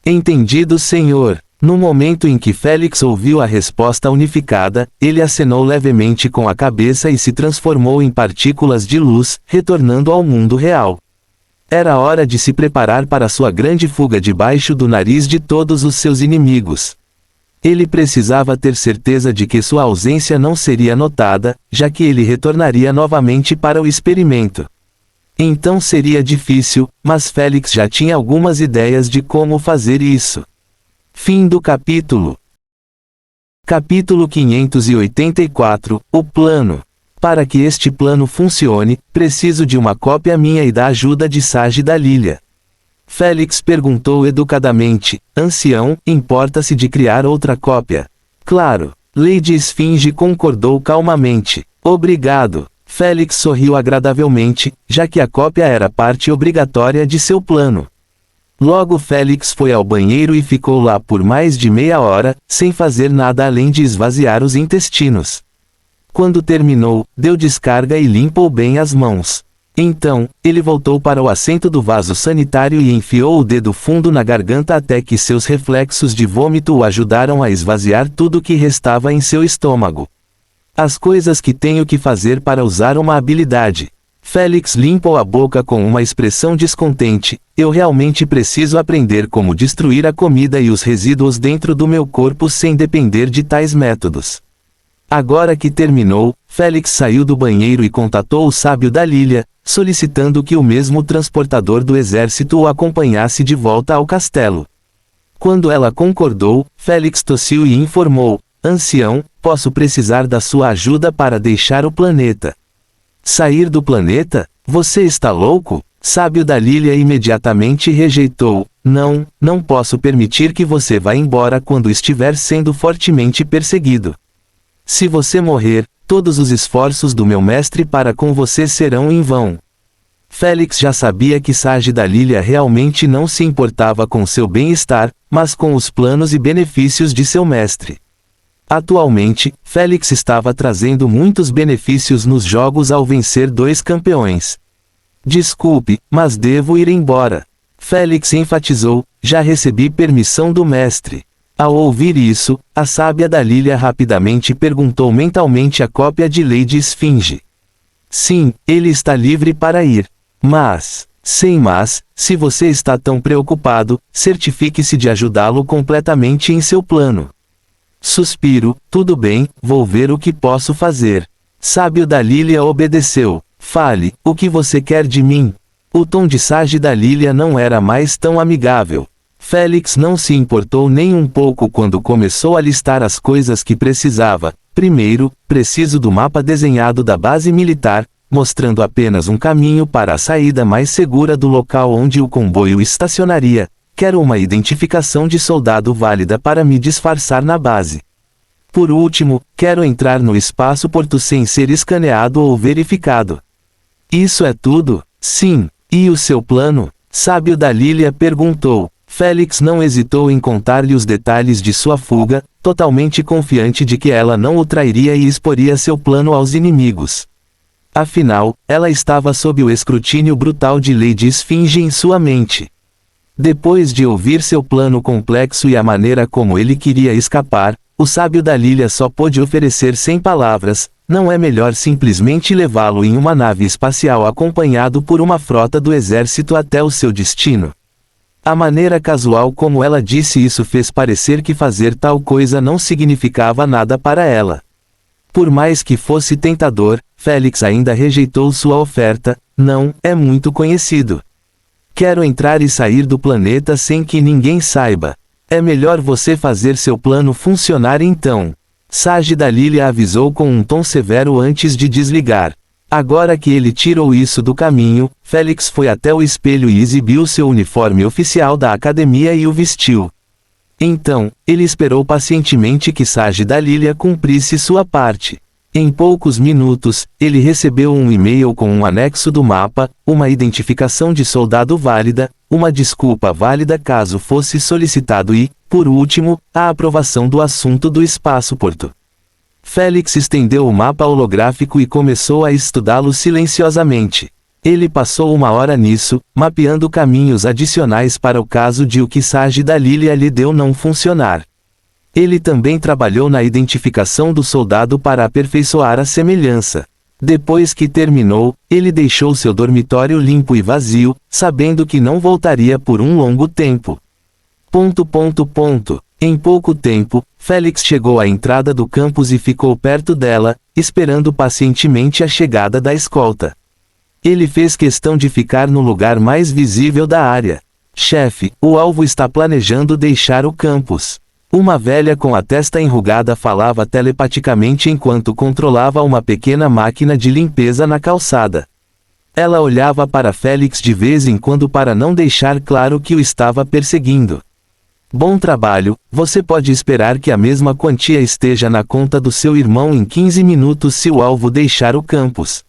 Speaker 1: Entendido, senhor. No momento em que Félix ouviu a resposta unificada, ele acenou levemente com a cabeça e se transformou em partículas de luz, retornando ao mundo real. Era hora de se preparar para sua grande fuga debaixo do nariz de todos os seus inimigos. Ele precisava ter certeza de que sua ausência não seria notada, já que ele retornaria novamente para o experimento. Então seria difícil, mas Félix já tinha algumas ideias de como fazer isso. Fim do capítulo. Capítulo 584, o plano. Para que este plano funcione, preciso de uma cópia minha e da ajuda de Sage da Lilia. Félix perguntou educadamente, ancião, importa-se de criar outra cópia? Claro. Lady Esfinge concordou calmamente. Obrigado. Félix sorriu agradavelmente, já que a cópia era parte obrigatória de seu plano. Logo Félix foi ao banheiro e ficou lá por mais de meia hora, sem fazer nada além de esvaziar os intestinos. Quando terminou, deu descarga e limpou bem as mãos. Então, ele voltou para o assento do vaso sanitário e enfiou o dedo fundo na garganta até que seus reflexos de vômito o ajudaram a esvaziar tudo que restava em seu estômago. As coisas que tenho que fazer para usar uma habilidade. Félix limpou a boca com uma expressão descontente. Eu realmente preciso aprender como destruir a comida e os resíduos dentro do meu corpo sem depender de tais métodos. Agora que terminou, Félix saiu do banheiro e contatou o sábio da Lilia, solicitando que o mesmo transportador do exército o acompanhasse de volta ao castelo. Quando ela concordou, Félix tossiu e informou, ancião, posso precisar da sua ajuda para deixar o planeta. Sair do planeta? Você está louco? Sábio da Lilia imediatamente rejeitou, não posso permitir que você vá embora quando estiver sendo fortemente perseguido. Se você morrer, todos os esforços do meu mestre para com você serão em vão. Félix já sabia que Sage da Lilia realmente não se importava com seu bem-estar, mas com os planos e benefícios de seu mestre. Atualmente, Félix estava trazendo muitos benefícios nos jogos ao vencer 2 campeões. Desculpe, mas devo ir embora. Félix enfatizou, já recebi permissão do mestre. Ao ouvir isso, a sábia Dalília rapidamente perguntou mentalmente a cópia de Lady Esfinge. Sim, ele está livre para ir. Mas, sem mas, se você está tão preocupado, certifique-se de ajudá-lo completamente em seu plano. Suspiro, tudo bem, vou ver o que posso fazer. Sábio Dalília obedeceu. Fale, o que você quer de mim? O tom de sage Dalília não era mais tão amigável. Félix não se importou nem um pouco quando começou a listar as coisas que precisava. Primeiro, preciso do mapa desenhado da base militar, mostrando apenas um caminho para a saída mais segura do local onde o comboio estacionaria. Quero uma identificação de soldado válida para me disfarçar na base. Por último, quero entrar no espaço-porto sem ser escaneado ou verificado. Isso é tudo? Sim. E o seu plano? Sábio Dalília perguntou. Félix não hesitou em contar-lhe os detalhes de sua fuga, totalmente confiante de que ela não o trairia e exporia seu plano aos inimigos. Afinal, ela estava sob o escrutínio brutal de Lady Esfinge em sua mente. Depois de ouvir seu plano complexo e a maneira como ele queria escapar, o sábio Dalília só pôde oferecer sem palavras: não é melhor simplesmente levá-lo em uma nave espacial acompanhado por uma frota do exército até o seu destino? A maneira casual como ela disse isso fez parecer que fazer tal coisa não significava nada para ela. Por mais que fosse tentador, Félix ainda rejeitou sua oferta. Não, é muito conhecido. Quero entrar e sair do planeta sem que ninguém saiba. É melhor você fazer seu plano funcionar então. Sage Dalília avisou com um tom severo antes de desligar. Agora que ele tirou isso do caminho, Félix foi até o espelho e exibiu seu uniforme oficial da academia e o vestiu. Então, ele esperou pacientemente que Sage Dalília cumprisse sua parte. Em poucos minutos, ele recebeu um e-mail com um anexo do mapa, uma identificação de soldado válida, uma desculpa válida caso fosse solicitado e, por último, a aprovação do assunto do espaço-porto. Félix estendeu o mapa holográfico e começou a estudá-lo silenciosamente. Ele passou uma hora nisso, mapeando caminhos adicionais para o caso de o que Sage Dalília lhe deu não funcionar. Ele também trabalhou na identificação do soldado para aperfeiçoar a semelhança. Depois que terminou, ele deixou seu dormitório limpo e vazio, sabendo que não voltaria por um longo tempo. Em pouco tempo, Félix chegou à entrada do campus e ficou perto dela, esperando pacientemente a chegada da escolta. Ele fez questão de ficar no lugar mais visível da área. Chefe, o alvo está planejando deixar o campus. Uma velha com a testa enrugada falava telepaticamente enquanto controlava uma pequena máquina de limpeza na calçada. Ela olhava para Félix de vez em quando para não deixar claro que o estava perseguindo. Bom trabalho, você pode esperar que a mesma quantia esteja na conta do seu irmão em 15 minutos se o alvo deixar o campus.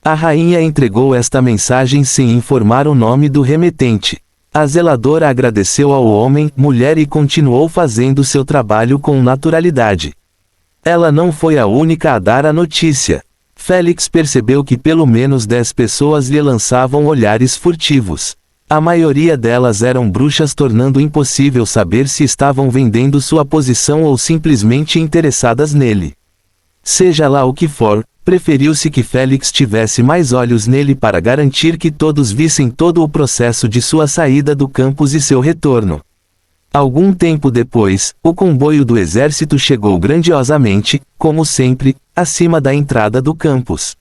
Speaker 1: A rainha entregou esta mensagem sem informar o nome do remetente. A zeladora agradeceu ao homem, mulher e continuou fazendo seu trabalho com naturalidade. Ela não foi a única a dar a notícia. Félix percebeu que pelo menos 10 pessoas lhe lançavam olhares furtivos. A maioria delas eram bruxas, tornando impossível saber se estavam vendendo sua posição ou simplesmente interessadas nele. Seja lá o que for, preferiu-se que Félix tivesse mais olhos nele para garantir que todos vissem todo o processo de sua saída do campus e seu retorno. Algum tempo depois, o comboio do exército chegou grandiosamente, como sempre, acima da entrada do campus.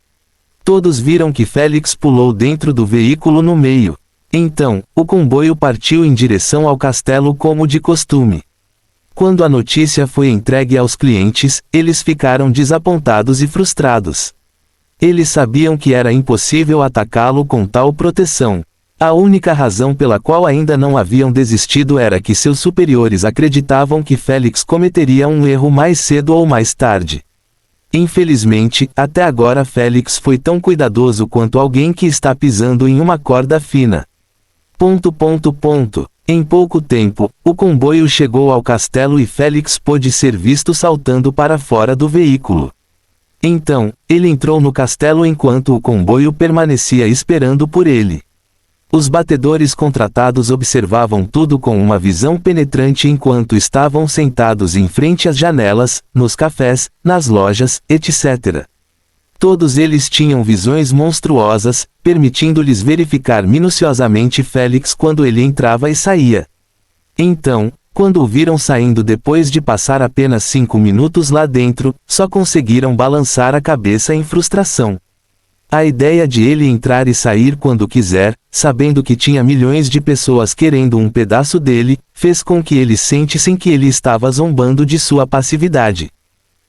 Speaker 1: Todos viram que Félix pulou dentro do veículo no meio. Então, o comboio partiu em direção ao castelo como de costume. Quando a notícia foi entregue aos clientes, eles ficaram desapontados e frustrados. Eles sabiam que era impossível atacá-lo com tal proteção. A única razão pela qual ainda não haviam desistido era que seus superiores acreditavam que Félix cometeria um erro mais cedo ou mais tarde. Infelizmente, até agora Félix foi tão cuidadoso quanto alguém que está pisando em uma corda fina. Em pouco tempo, o comboio chegou ao castelo e Félix pôde ser visto saltando para fora do veículo. Então, ele entrou no castelo enquanto o comboio permanecia esperando por ele. Os batedores contratados observavam tudo com uma visão penetrante enquanto estavam sentados em frente às janelas, nos cafés, nas lojas, etc. Todos eles tinham visões monstruosas, permitindo-lhes verificar minuciosamente Félix quando ele entrava e saía. Então, quando o viram saindo depois de passar apenas 5 minutos lá dentro, só conseguiram balançar a cabeça em frustração. A ideia de ele entrar e sair quando quiser, sabendo que tinha milhões de pessoas querendo um pedaço dele, fez com que eles sentissem que ele estava zombando de sua passividade.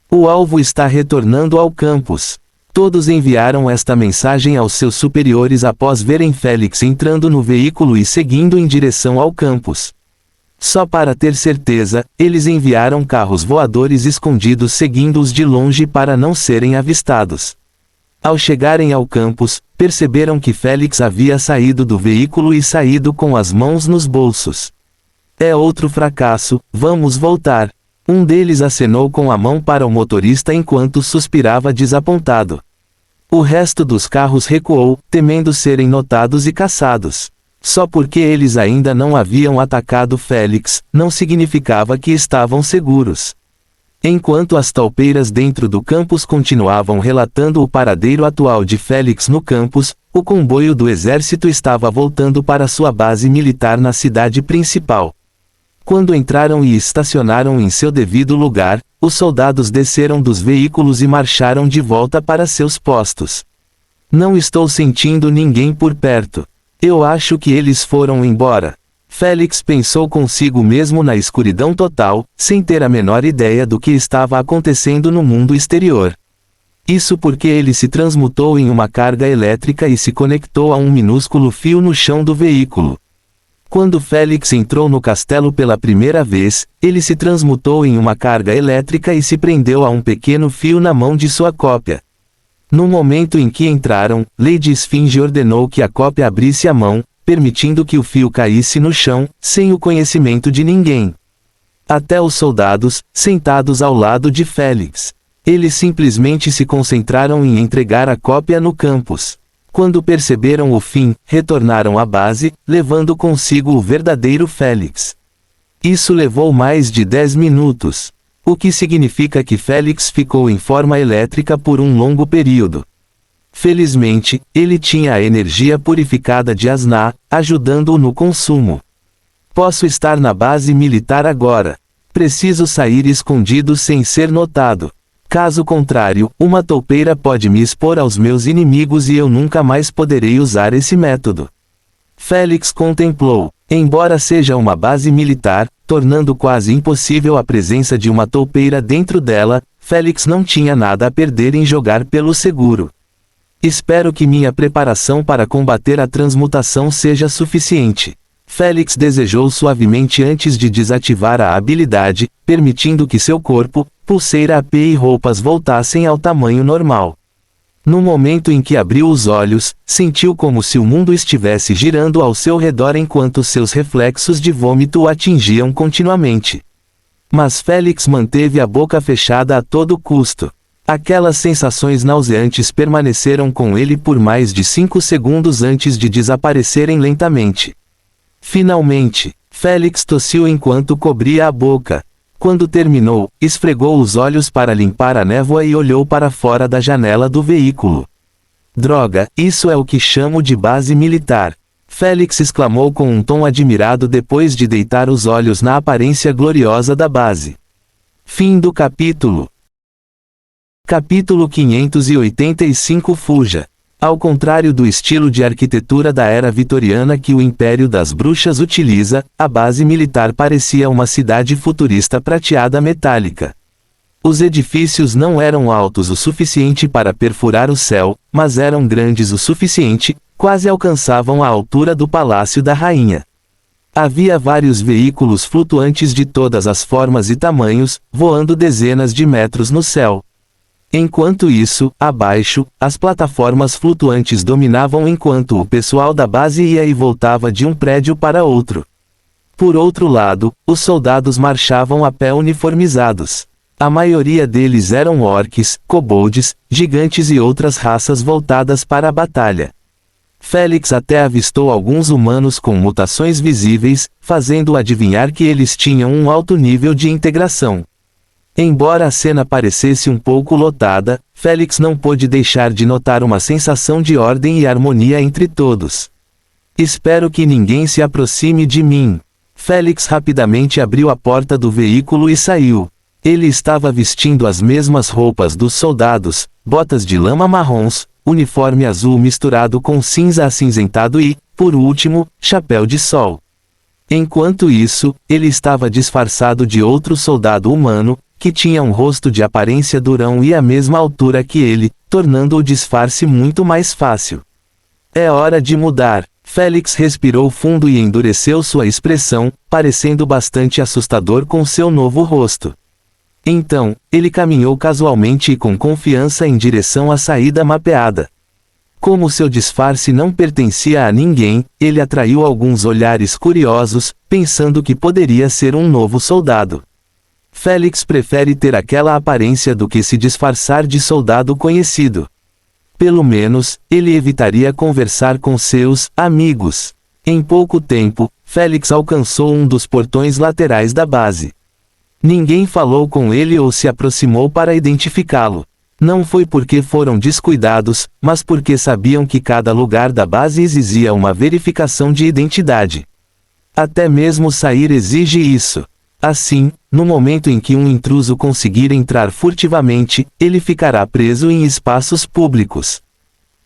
Speaker 1: O alvo está retornando ao campus. Todos enviaram esta mensagem aos seus superiores após verem Félix entrando no veículo e seguindo em direção ao campus. Só para ter certeza, eles enviaram carros voadores escondidos seguindo-os de longe para não serem avistados. Ao chegarem ao campus, perceberam que Félix havia saído do veículo e saído com as mãos nos bolsos. É outro fracasso, vamos voltar. Um deles acenou com a mão para o motorista enquanto suspirava desapontado. O resto dos carros recuou, temendo serem notados e caçados. Só porque eles ainda não haviam atacado Félix, não significava que estavam seguros. Enquanto as toupeiras dentro do campus continuavam relatando o paradeiro atual de Félix no campus, o comboio do exército estava voltando para sua base militar na cidade principal. Quando entraram e estacionaram em seu devido lugar, os soldados desceram dos veículos e marcharam de volta para seus postos. Não estou sentindo ninguém por perto. Eu acho que eles foram embora. Félix pensou consigo mesmo na escuridão total, sem ter a menor ideia do que estava acontecendo no mundo exterior. Isso porque ele se transmutou em uma carga elétrica e se conectou a um minúsculo fio no chão do veículo. Quando Félix entrou no castelo pela primeira vez, ele se transmutou em uma carga elétrica e se prendeu a um pequeno fio na mão de sua cópia. No momento em que entraram, Lady Esfinge ordenou que a cópia abrisse a mão, permitindo que o fio caísse no chão, sem o conhecimento de ninguém. Até os soldados, sentados ao lado de Félix. Eles simplesmente se concentraram em entregar a cópia no campus. Quando perceberam o fim, retornaram à base, levando consigo o verdadeiro Félix. Isso levou mais de 10 minutos. O que significa que Félix ficou em forma elétrica por um longo período. Felizmente, ele tinha a energia purificada de Asna, ajudando-o no consumo. Posso estar na base militar agora. Preciso sair escondido sem ser notado. Caso contrário, uma toupeira pode me expor aos meus inimigos e eu nunca mais poderei usar esse método. Félix contemplou. Embora seja uma base militar, tornando quase impossível a presença de uma toupeira dentro dela, Félix não tinha nada a perder em jogar pelo seguro. Espero que minha preparação para combater a transmutação seja suficiente. Félix desejou suavemente antes de desativar a habilidade, permitindo que seu corpo, pulseira AP e roupas voltassem ao tamanho normal. No momento em que abriu os olhos, sentiu como se o mundo estivesse girando ao seu redor enquanto seus reflexos de vômito o atingiam continuamente. Mas Félix manteve a boca fechada a todo custo. Aquelas sensações nauseantes permaneceram com ele por mais de 5 segundos antes de desaparecerem lentamente. Finalmente, Félix tossiu enquanto cobria a boca. Quando terminou, esfregou os olhos para limpar a névoa e olhou para fora da janela do veículo. Droga, isso é o que chamo de base militar. Félix exclamou com um tom admirado depois de deitar os olhos na aparência gloriosa da base. Fim do capítulo. Capítulo 585 Fuja. Ao contrário do estilo de arquitetura da era vitoriana que o Império das Bruxas utiliza, a base militar parecia uma cidade futurista prateada metálica. Os edifícios não eram altos o suficiente para perfurar o céu, mas eram grandes o suficiente, quase alcançavam a altura do Palácio da Rainha. Havia vários veículos flutuantes de todas as formas e tamanhos, voando dezenas de metros no céu. Enquanto isso, abaixo, as plataformas flutuantes dominavam enquanto o pessoal da base ia e voltava de um prédio para outro. Por outro lado, os soldados marchavam a pé uniformizados. A maioria deles eram orques, kobolds, gigantes e outras raças voltadas para a batalha. Félix até avistou alguns humanos com mutações visíveis, fazendo adivinhar que eles tinham um alto nível de integração. Embora a cena parecesse um pouco lotada, Félix não pôde deixar de notar uma sensação de ordem e harmonia entre todos. Espero que ninguém se aproxime de mim. Félix rapidamente abriu a porta do veículo e saiu. Ele estava vestindo as mesmas roupas dos soldados, botas de lama marrons, uniforme azul misturado com cinza acinzentado e, por último, chapéu de sol. Enquanto isso, ele estava disfarçado de outro soldado humano, que tinha um rosto de aparência durão e a mesma altura que ele, tornando o disfarce muito mais fácil. É hora de mudar. Félix respirou fundo e endureceu sua expressão, parecendo bastante assustador com seu novo rosto. Então, ele caminhou casualmente e com confiança em direção à saída mapeada. Como seu disfarce não pertencia a ninguém, ele atraiu alguns olhares curiosos, pensando que poderia ser um novo soldado. Félix prefere ter aquela aparência do que se disfarçar de soldado conhecido. Pelo menos, ele evitaria conversar com seus amigos. Em pouco tempo, Félix alcançou um dos portões laterais da base. Ninguém falou com ele ou se aproximou para identificá-lo. Não foi porque foram descuidados, mas porque sabiam que cada lugar da base exigia uma verificação de identidade. Até mesmo sair exige isso. Assim, no momento em que um intruso conseguir entrar furtivamente, ele ficará preso em espaços públicos.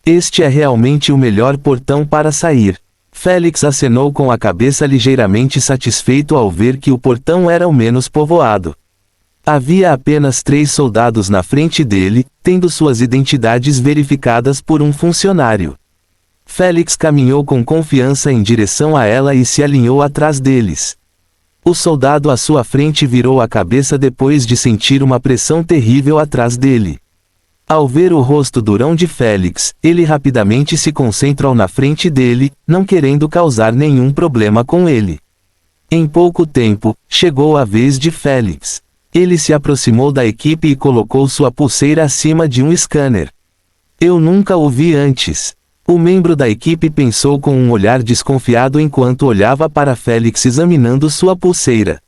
Speaker 1: Este é realmente o melhor portão para sair. Félix acenou com a cabeça ligeiramente satisfeito ao ver que o portão era o menos povoado. Havia apenas 3 soldados na frente dele, tendo suas identidades verificadas por um funcionário. Félix caminhou com confiança em direção a ela e se alinhou atrás deles. O soldado à sua frente virou a cabeça depois de sentir uma pressão terrível atrás dele. Ao ver o rosto durão de Félix, ele rapidamente se concentrou na frente dele, não querendo causar nenhum problema com ele. Em pouco tempo, chegou a vez de Félix. Ele se aproximou da equipe e colocou sua pulseira acima de um scanner. Eu nunca o vi antes. O membro da equipe pensou com um olhar desconfiado enquanto olhava para Félix examinando sua pulseira.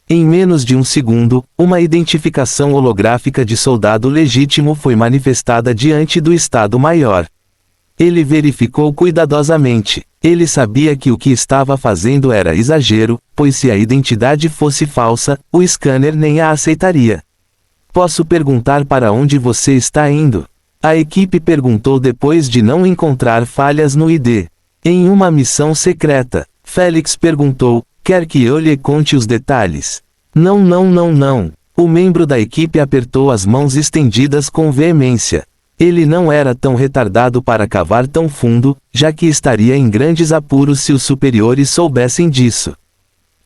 Speaker 1: Em menos de um segundo, uma identificação holográfica de soldado legítimo foi manifestada diante do Estado-Maior. Ele verificou cuidadosamente. Ele sabia que o que estava fazendo era exagero, pois se a identidade fosse falsa, o scanner nem a aceitaria. Posso perguntar para onde você está indo? A equipe perguntou depois de não encontrar falhas no ID. Em uma missão secreta, Félix perguntou, quer que eu lhe conte os detalhes? Não, não, não, não. O membro da equipe apertou as mãos estendidas com veemência. Ele não era tão retardado para cavar tão fundo, já que estaria em grandes apuros se os superiores soubessem disso.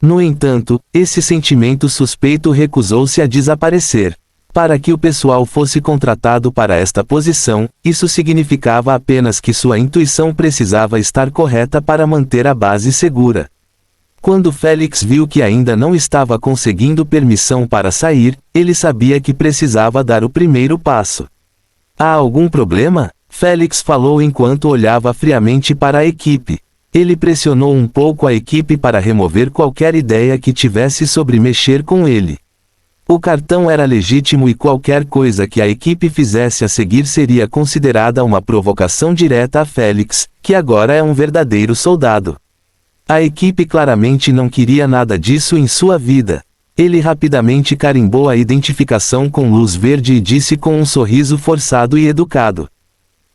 Speaker 1: No entanto, esse sentimento suspeito recusou-se a desaparecer. Para que o pessoal fosse contratado para esta posição, isso significava apenas que sua intuição precisava estar correta para manter a base segura. Quando Félix viu que ainda não estava conseguindo permissão para sair, ele sabia que precisava dar o primeiro passo. Há algum problema? Félix falou enquanto olhava friamente para a equipe. Ele pressionou um pouco a equipe para remover qualquer ideia que tivesse sobre mexer com ele. O cartão era legítimo e qualquer coisa que a equipe fizesse a seguir seria considerada uma provocação direta a Félix, que agora é um verdadeiro soldado. A equipe claramente não queria nada disso em sua vida. Ele rapidamente carimbou a identificação com luz verde e disse com um sorriso forçado e educado.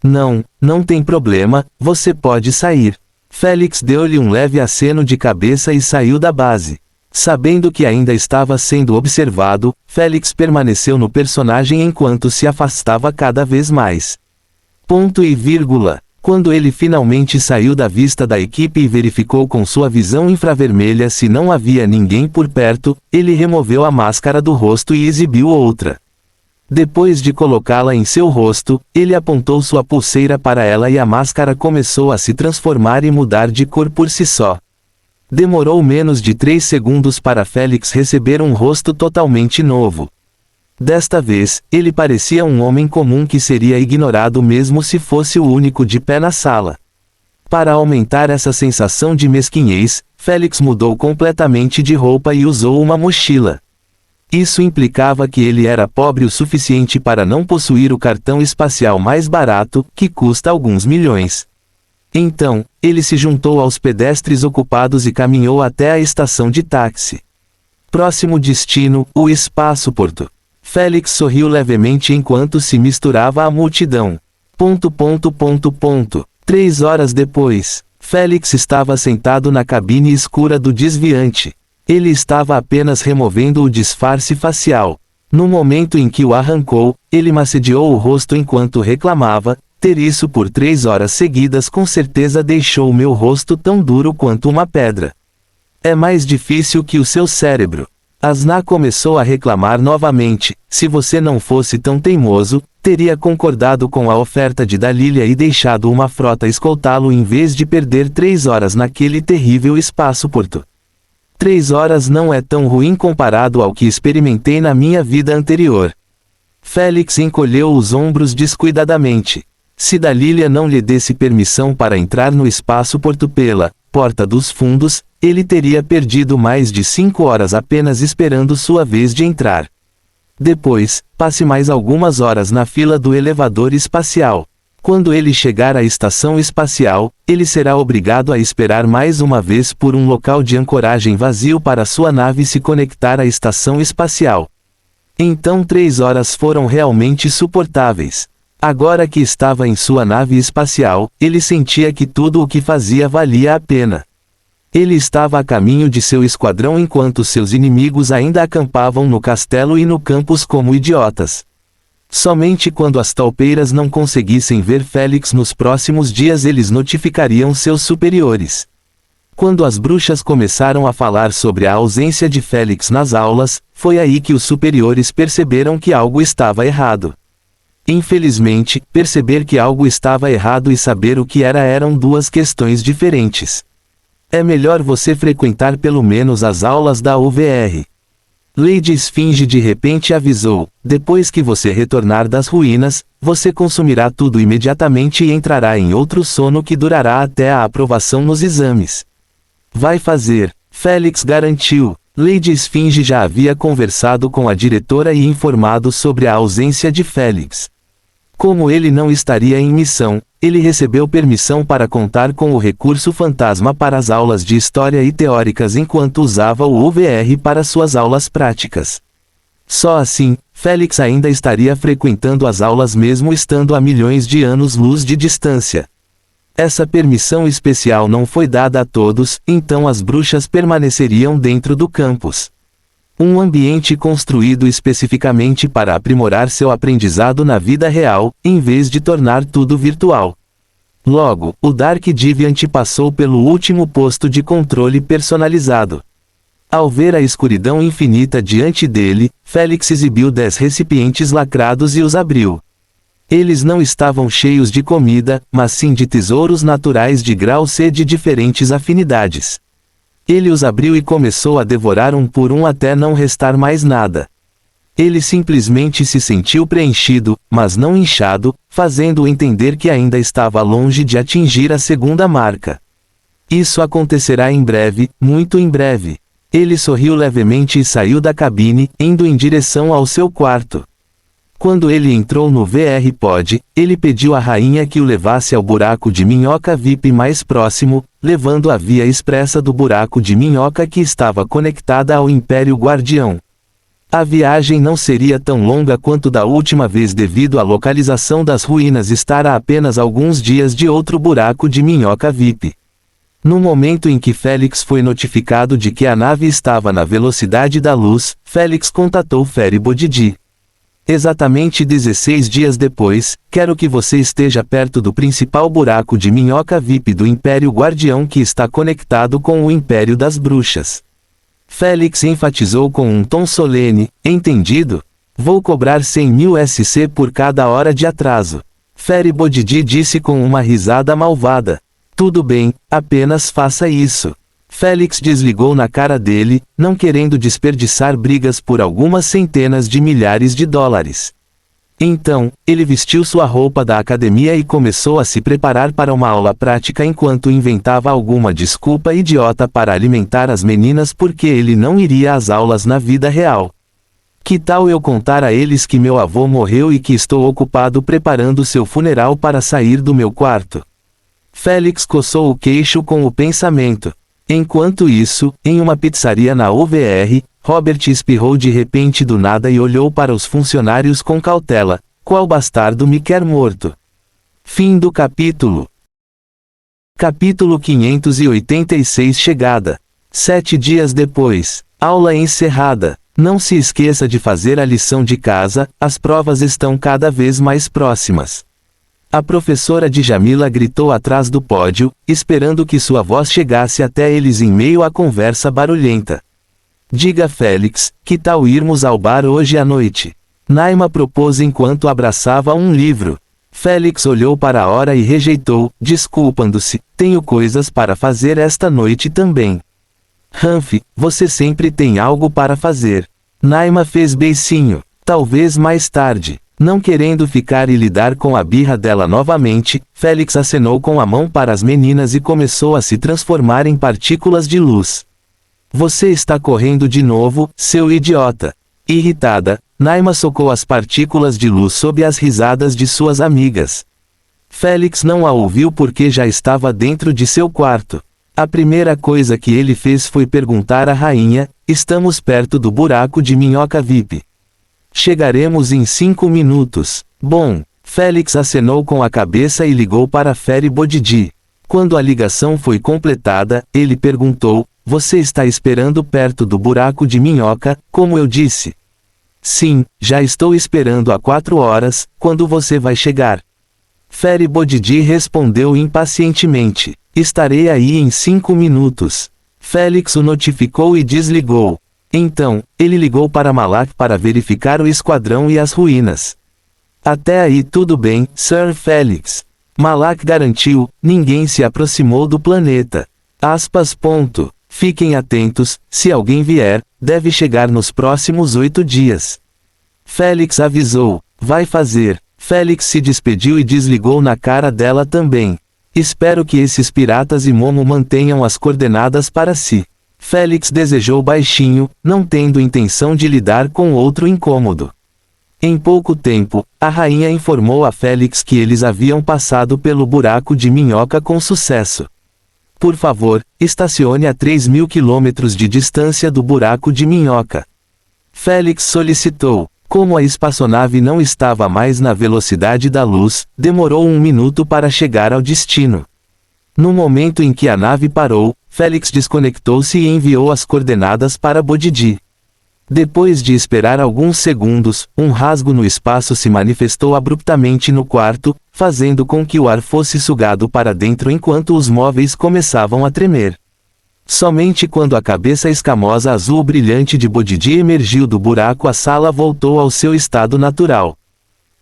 Speaker 1: Não, não tem problema, você pode sair. Félix deu-lhe um leve aceno de cabeça e saiu da base. Sabendo que ainda estava sendo observado, Félix permaneceu no personagem enquanto se afastava cada vez mais. Ponto e vírgula. Quando ele finalmente saiu da vista da equipe e verificou com sua visão infravermelha se não havia ninguém por perto, ele removeu a máscara do rosto e exibiu outra. Depois de colocá-la em seu rosto, ele apontou sua pulseira para ela e a máscara começou a se transformar e mudar de cor por si só. Demorou menos de 3 segundos para Félix receber um rosto totalmente novo. Desta vez, ele parecia um homem comum que seria ignorado mesmo se fosse o único de pé na sala. Para aumentar essa sensação de mesquinhez, Félix mudou completamente de roupa e usou uma mochila. Isso implicava que ele era pobre o suficiente para não possuir o cartão espacial mais barato, que custa alguns milhões. Então, ele se juntou aos pedestres ocupados e caminhou até a estação de táxi. Próximo destino, o espaçoporto. Félix sorriu levemente enquanto se misturava à multidão. 3 horas depois, Félix estava sentado na cabine escura do desviante. Ele estava apenas removendo o disfarce facial. No momento em que o arrancou, ele massediou o rosto enquanto reclamava: ter isso por 3 horas seguidas com certeza deixou meu rosto tão duro quanto uma pedra. É mais difícil que o seu cérebro. Asna começou a reclamar novamente: se você não fosse tão teimoso, teria concordado com a oferta de Dalília e deixado uma frota escoltá-lo em vez de perder 3 horas naquele terrível espaçoporto. 3 horas não é tão ruim comparado ao que experimentei na minha vida anterior. Félix encolheu os ombros descuidadamente. Se Dalília não lhe desse permissão para entrar no espaçoporto pela porta dos fundos, ele teria perdido mais de 5 horas apenas esperando sua vez de entrar. Depois, passe mais algumas horas na fila do elevador espacial. Quando ele chegar à estação espacial, ele será obrigado a esperar mais uma vez por um local de ancoragem vazio para sua nave se conectar à estação espacial. Então 3 horas foram realmente suportáveis. Agora que estava em sua nave espacial, ele sentia que tudo o que fazia valia a pena. Ele estava a caminho de seu esquadrão enquanto seus inimigos ainda acampavam no castelo e no campus como idiotas. Somente quando as talpeiras não conseguissem ver Félix nos próximos dias eles notificariam seus superiores. Quando as bruxas começaram a falar sobre a ausência de Félix nas aulas, foi aí que os superiores perceberam que algo estava errado. Infelizmente, perceber que algo estava errado e saber o que eram duas questões diferentes. É melhor você frequentar pelo menos as aulas da UVR. Lady Esfinge de repente avisou: depois que você retornar das ruínas, você consumirá tudo imediatamente e entrará em outro sono que durará até a aprovação nos exames. Vai fazer, Félix garantiu. Lady Esfinge já havia conversado com a diretora e informado sobre a ausência de Félix. Como ele não estaria em missão, ele recebeu permissão para contar com o recurso fantasma para as aulas de história e teóricas enquanto usava o UVR para suas aulas práticas. Só assim, Félix ainda estaria frequentando as aulas mesmo estando a milhões de anos-luz de distância. Essa permissão especial não foi dada a todos, então as bruxas permaneceriam dentro do campus. Um ambiente construído especificamente para aprimorar seu aprendizado na vida real, em vez de tornar tudo virtual. Logo, o Dark Deviant passou pelo último posto de controle personalizado. Ao ver a escuridão infinita diante dele, Félix exibiu 10 recipientes lacrados e os abriu. Eles não estavam cheios de comida, mas sim de tesouros naturais de grau C de diferentes afinidades. Ele os abriu e começou a devorar um por um até não restar mais nada. Ele simplesmente se sentiu preenchido, mas não inchado, fazendo-o entender que ainda estava longe de atingir a segunda marca. Isso acontecerá em breve, muito em breve. Ele sorriu levemente e saiu da cabine, indo em direção ao seu quarto. Quando ele entrou no VR Pod, ele pediu à rainha que o levasse ao buraco de minhoca VIP mais próximo, levando a via expressa do buraco de minhoca que estava conectada ao Império Guardião. A viagem não seria tão longa quanto da última vez devido à localização das ruínas estar a apenas alguns dias de outro buraco de minhoca VIP. No momento em que Félix foi notificado de que a nave estava na velocidade da luz, Félix contatou Feri Bodidi. Exatamente 16 dias depois, quero que você esteja perto do principal buraco de minhoca VIP do Império Guardião que está conectado com o Império das Bruxas. Félix enfatizou com um tom solene: entendido? Vou cobrar 100.000 SC por cada hora de atraso. Feri Bodidi disse com uma risada malvada. Tudo bem, apenas faça isso. Félix desligou na cara dele, não querendo desperdiçar brigas por algumas centenas de milhares de dólares. Então, ele vestiu sua roupa da academia e começou a se preparar para uma aula prática enquanto inventava alguma desculpa idiota para alimentar as meninas porque ele não iria às aulas na vida real. Que tal eu contar a eles que meu avô morreu e que estou ocupado preparando seu funeral para sair do meu quarto? Félix coçou o queixo com o pensamento. Enquanto isso, em uma pizzaria na UVR, Robert espirrou de repente do nada e olhou para os funcionários com cautela. Qual bastardo me quer morto? Fim do capítulo. Capítulo 586 Chegada. 7 dias depois. Aula encerrada. Não se esqueça de fazer a lição de casa, as provas estão cada vez mais próximas. A professora Djamila gritou atrás do pódio, esperando que sua voz chegasse até eles em meio à conversa barulhenta. Diga Félix, que tal irmos ao bar hoje à noite? Naima propôs enquanto abraçava um livro. Félix olhou para a hora e rejeitou, desculpando-se, tenho coisas para fazer esta noite também. Humph, você sempre tem algo para fazer. Naima fez beicinho, talvez mais tarde. Não querendo ficar e lidar com a birra dela novamente, Félix acenou com a mão para as meninas e começou a se transformar em partículas de luz. Você está correndo de novo, seu idiota. Irritada, Naima socou as partículas de luz sob as risadas de suas amigas. Félix não a ouviu porque já estava dentro de seu quarto. A primeira coisa que ele fez foi perguntar à rainha, estamos perto do buraco de minhoca VIP. Chegaremos em 5 minutos. Bom, Félix acenou com a cabeça e ligou para Feri Bodidi. Quando a ligação foi completada, ele perguntou, você está esperando perto do buraco de minhoca, como eu disse? Sim, já estou esperando há 4 horas, quando você vai chegar? Feri Bodidi respondeu impacientemente, estarei aí em 5 minutos. Félix o notificou e desligou. Então, ele ligou para Malak para verificar o esquadrão e as ruínas. Até aí tudo bem, Sir Félix. Malak garantiu, ninguém se aproximou do planeta. Ponto. Fiquem atentos, se alguém vier, deve chegar nos próximos 8 dias. Félix avisou, vai fazer. Félix se despediu e desligou na cara dela também. Espero que esses piratas e Momo mantenham as coordenadas para si. Félix desejou baixinho, não tendo intenção de lidar com outro incômodo. Em pouco tempo, a rainha informou a Félix que eles haviam passado pelo buraco de minhoca com sucesso. Por favor, estacione a 3.000 quilômetros de distância do buraco de minhoca. Félix solicitou. Como a espaçonave não estava mais na velocidade da luz, demorou 1 minuto para chegar ao destino. No momento em que a nave parou, Félix desconectou-se e enviou as coordenadas para Bodidi. Depois de esperar alguns segundos, um rasgo no espaço se manifestou abruptamente no quarto, fazendo com que o ar fosse sugado para dentro enquanto os móveis começavam a tremer. Somente quando a cabeça escamosa azul brilhante de Bodidi emergiu do buraco a sala voltou ao seu estado natural.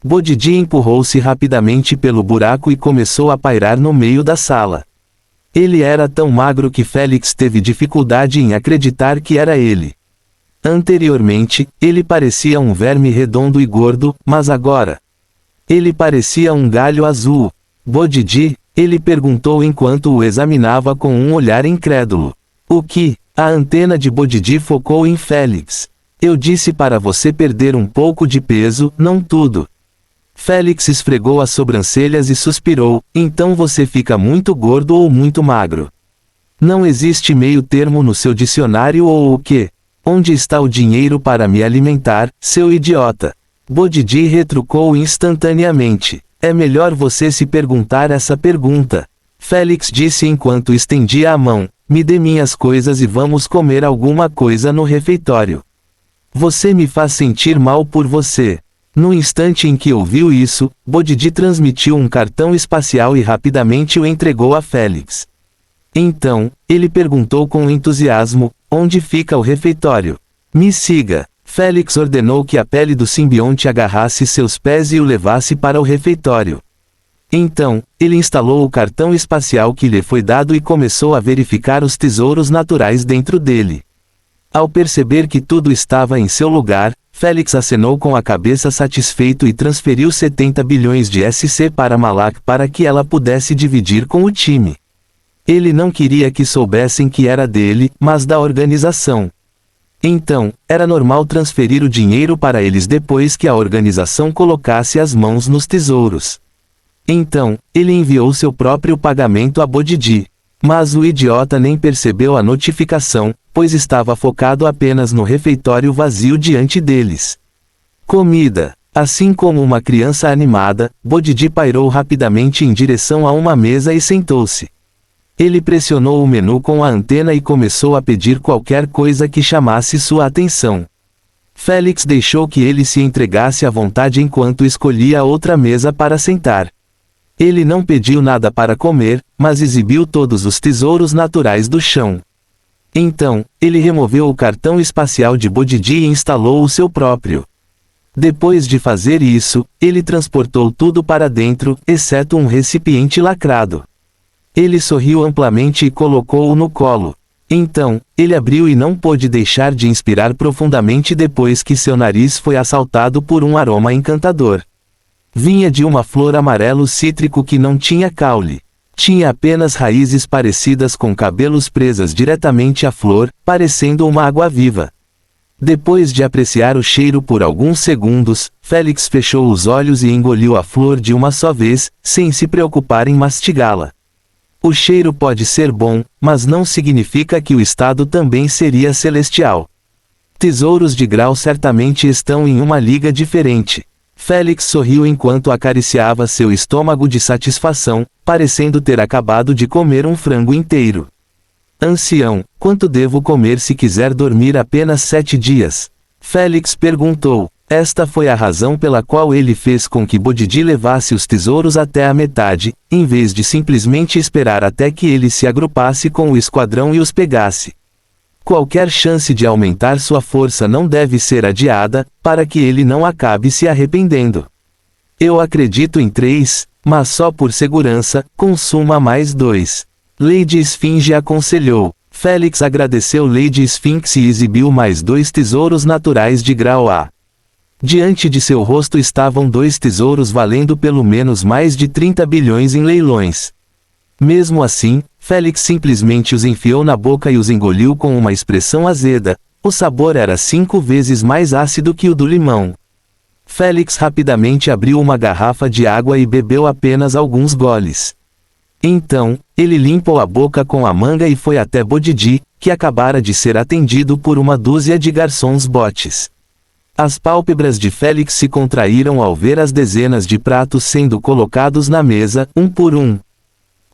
Speaker 1: Bodidi empurrou-se rapidamente pelo buraco e começou a pairar no meio da sala. Ele era tão magro que Félix teve dificuldade em acreditar que era ele. Anteriormente, ele parecia um verme redondo e gordo, mas agora... ele parecia um galho azul. Bodidi? Ele perguntou enquanto o examinava com um olhar incrédulo. O que? A antena de Bodidi focou em Félix. Eu disse para você perder um pouco de peso, não tudo. Félix esfregou as sobrancelhas e suspirou, então você fica muito gordo ou muito magro. Não existe meio termo no seu dicionário ou o quê? Onde está o dinheiro para me alimentar, seu idiota? Bodidi retrucou instantaneamente. É melhor você se perguntar essa pergunta. Félix disse enquanto estendia a mão. Me dê minhas coisas e vamos comer alguma coisa no refeitório. Você me faz sentir mal por você. No instante em que ouviu isso, Bodidi transmitiu um cartão espacial e rapidamente o entregou a Félix. Então, ele perguntou com entusiasmo, onde fica o refeitório? Me siga. Félix ordenou que a pele do simbionte agarrasse seus pés e o levasse para o refeitório. Então, ele instalou o cartão espacial que lhe foi dado e começou a verificar os tesouros naturais dentro dele. Ao perceber que tudo estava em seu lugar, Félix acenou com a cabeça satisfeito e transferiu 70 bilhões de SC para Malak para que ela pudesse dividir com o time. Ele não queria que soubessem que era dele, mas da organização. Então, era normal transferir o dinheiro para eles depois que a organização colocasse as mãos nos tesouros. Então, ele enviou seu próprio pagamento a Bodhidji. Mas o idiota nem percebeu a notificação, pois estava focado apenas no refeitório vazio diante deles. Comida. Assim como uma criança animada, Bodhidji pairou rapidamente em direção a uma mesa e sentou-se. Ele pressionou o menu com a antena e começou a pedir qualquer coisa que chamasse sua atenção. Félix deixou que ele se entregasse à vontade enquanto escolhia outra mesa para sentar. Ele não pediu nada para comer, mas exibiu todos os tesouros naturais do chão. Então, ele removeu o cartão espacial de Bodhidji e instalou o seu próprio. Depois de fazer isso, ele transportou tudo para dentro, exceto um recipiente lacrado. Ele sorriu amplamente e colocou-o no colo. Então, ele abriu e não pôde deixar de inspirar profundamente depois que seu nariz foi assaltado por um aroma encantador. Vinha de uma flor amarelo cítrico que não tinha caule. Tinha apenas raízes parecidas com cabelos presas diretamente à flor, parecendo uma água-viva. Depois de apreciar o cheiro por alguns segundos, Félix fechou os olhos e engoliu a flor de uma só vez, sem se preocupar em mastigá-la. O cheiro pode ser bom, mas não significa que o estado também seria celestial. Tesouros de grau certamente estão em uma liga diferente. Félix sorriu enquanto acariciava seu estômago de satisfação, parecendo ter acabado de comer um frango inteiro. Ancião, quanto devo comer se quiser dormir apenas 7 dias? Félix perguntou. Esta foi a razão pela qual ele fez com que Bodhidji levasse os tesouros até a metade, em vez de simplesmente esperar até que ele se agrupasse com o esquadrão e os pegasse. Qualquer chance de aumentar sua força não deve ser adiada, para que ele não acabe se arrependendo. Eu acredito em 3, mas só por segurança, consuma mais 2. Lady Esfinge aconselhou. Félix agradeceu Lady Sphinx e exibiu mais 2 tesouros naturais de grau A. Diante de seu rosto estavam 2 tesouros valendo pelo menos mais de 30 bilhões em leilões. Mesmo assim, Félix simplesmente os enfiou na boca e os engoliu com uma expressão azeda. O sabor era 5 vezes mais ácido que o do limão. Félix rapidamente abriu uma garrafa de água e bebeu apenas alguns goles. Então, ele limpou a boca com a manga e foi até Bodhidji, que acabara de ser atendido por uma dúzia de garçons botes. As pálpebras de Félix se contraíram ao ver as dezenas de pratos sendo colocados na mesa, um por um.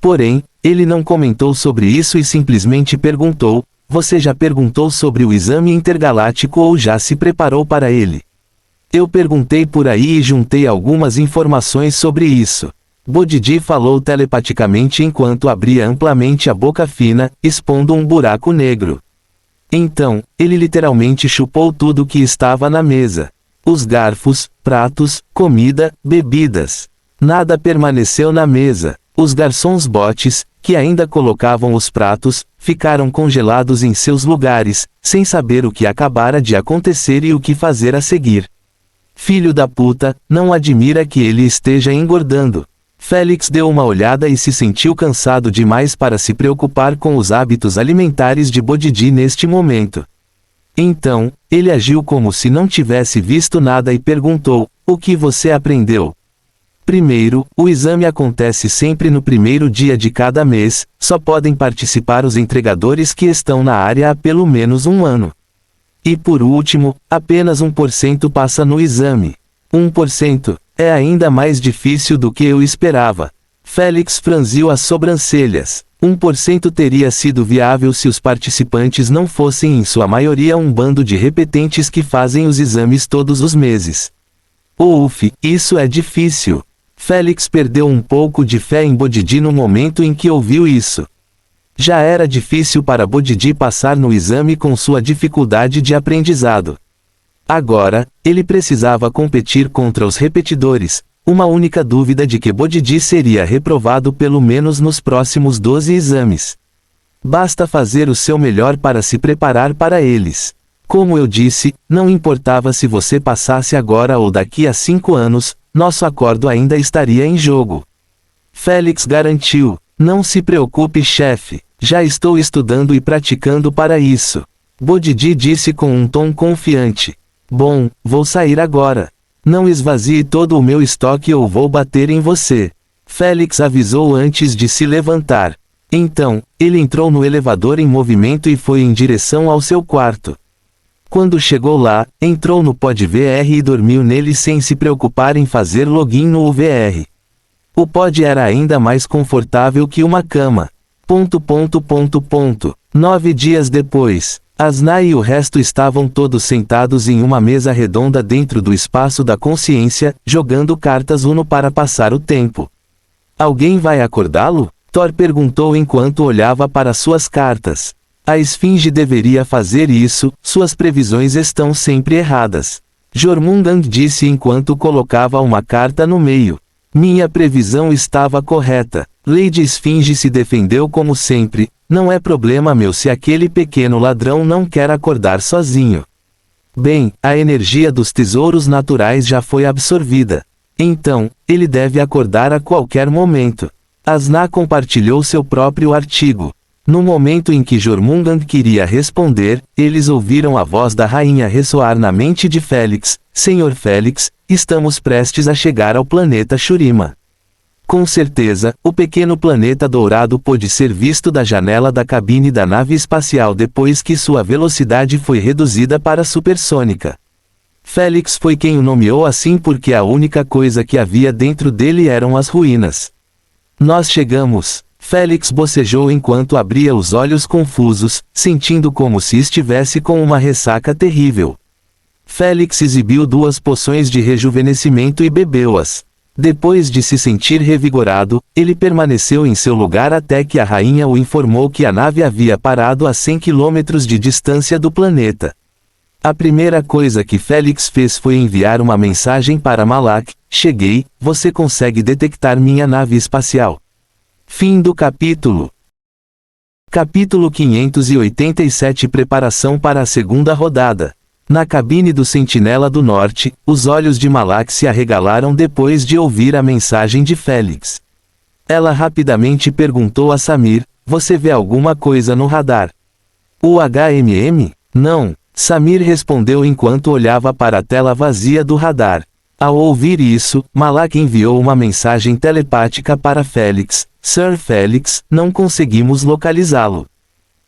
Speaker 1: Porém, ele não comentou sobre isso e simplesmente perguntou: você já perguntou sobre o exame intergaláctico ou já se preparou para ele? Eu perguntei por aí e juntei algumas informações sobre isso. Bodhidji falou telepaticamente enquanto abria amplamente a boca fina, expondo um buraco negro. Então, ele literalmente chupou tudo que estava na mesa. Os garfos, pratos, comida, bebidas. Nada permaneceu na mesa. Os garçons botes, que ainda colocavam os pratos, ficaram congelados em seus lugares, sem saber o que acabara de acontecer e o que fazer a seguir. Filho da puta, não admira que ele esteja engordando. Félix deu uma olhada e se sentiu cansado demais para se preocupar com os hábitos alimentares de Bodhidji neste momento. Então, ele agiu como se não tivesse visto nada e perguntou: o que você aprendeu? Primeiro, o exame acontece sempre no primeiro dia de cada mês, só podem participar os entregadores que estão na área há pelo menos um ano. E por último, apenas 1% passa no exame. 1%. É ainda mais difícil do que eu esperava. Félix franziu as sobrancelhas. 1% teria sido viável se os participantes não fossem em sua maioria um bando de repetentes que fazem os exames todos os meses. Uf, isso é difícil. Félix perdeu um pouco de fé em Bodhidji no momento em que ouviu isso. Já era difícil para Bodhidji passar no exame com sua dificuldade de aprendizado. Agora, ele precisava competir contra os repetidores, uma única dúvida de que Bodhidji seria reprovado pelo menos nos próximos 12 exames. Basta fazer o seu melhor para se preparar para eles. Como eu disse, não importava se você passasse agora ou daqui a 5 anos, nosso acordo ainda estaria em jogo. Félix garantiu. Não se preocupe, chefe. Já estou estudando e praticando para isso. Bodidi disse com um tom confiante. Bom, vou sair agora. Não esvazie todo o meu estoque ou vou bater em você. Félix avisou antes de se levantar. Então, ele entrou no elevador em movimento e foi em direção ao seu quarto. Quando chegou lá, entrou no pod VR e dormiu nele sem se preocupar em fazer login no UVR. O pod era ainda mais confortável que uma cama. 9 dias depois, Asna e o resto estavam todos sentados em uma mesa redonda dentro do espaço da consciência, jogando cartas Uno para passar o tempo. Alguém vai acordá-lo? Thor perguntou enquanto olhava para suas cartas. A esfinge deveria fazer isso, suas previsões estão sempre erradas. Jormungand disse enquanto colocava uma carta no meio. Minha previsão estava correta. Lady Esfinge se defendeu como sempre. Não é problema meu se aquele pequeno ladrão não quer acordar sozinho. Bem, a energia dos tesouros naturais já foi absorvida. Então, ele deve acordar a qualquer momento. Asna compartilhou seu próprio artigo. No momento em que Jormungand queria responder, eles ouviram a voz da rainha ressoar na mente de Félix. Senhor Félix, estamos prestes a chegar ao planeta Shurima. Com certeza, o pequeno planeta dourado pôde ser visto da janela da cabine da nave espacial depois que sua velocidade foi reduzida para supersônica. Félix foi quem o nomeou assim porque a única coisa que havia dentro dele eram as ruínas. Nós chegamos. Félix bocejou enquanto abria os olhos confusos, sentindo como se estivesse com uma ressaca terrível. Félix exibiu 2 poções de rejuvenescimento e bebeu-as. Depois de se sentir revigorado, ele permaneceu em seu lugar até que a rainha o informou que a nave havia parado a 100 quilômetros de distância do planeta. A primeira coisa que Félix fez foi enviar uma mensagem para Malak. Cheguei, você consegue detectar minha nave espacial. Fim do capítulo. Capítulo 587 Preparação para a segunda rodada. Na cabine do Sentinela do Norte, os olhos de Malak se arregalaram depois de ouvir a mensagem de Félix. Ela rapidamente perguntou a Samir, você vê alguma coisa no radar? O HMM? Não. Samir respondeu enquanto olhava para a tela vazia do radar. Ao ouvir isso, Malak enviou uma mensagem telepática para Félix. Sir Félix, não conseguimos localizá-lo.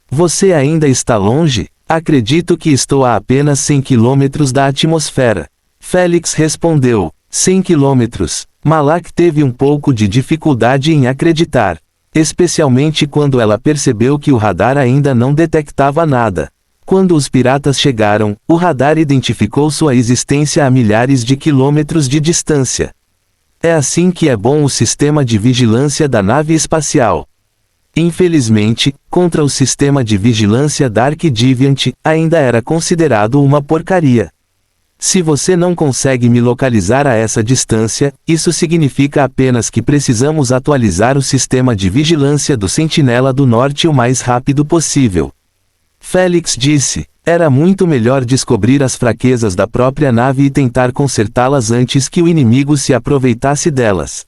Speaker 1: Você ainda está longe? Acredito que estou a apenas 100 quilômetros da atmosfera. Félix respondeu. 100 quilômetros. Malak teve um pouco de dificuldade em acreditar. Especialmente quando ela percebeu que o radar ainda não detectava nada. Quando os piratas chegaram, o radar identificou sua existência a milhares de quilômetros de distância. É assim que é bom o sistema de vigilância da nave espacial. Infelizmente, contra o sistema de vigilância Dark Deviant, ainda era considerado uma porcaria. Se você não consegue me localizar a essa distância, isso significa apenas que precisamos atualizar o sistema de vigilância do Sentinela do Norte o mais rápido possível. Félix disse, era muito melhor descobrir as fraquezas da própria nave e tentar consertá-las antes que o inimigo se aproveitasse delas.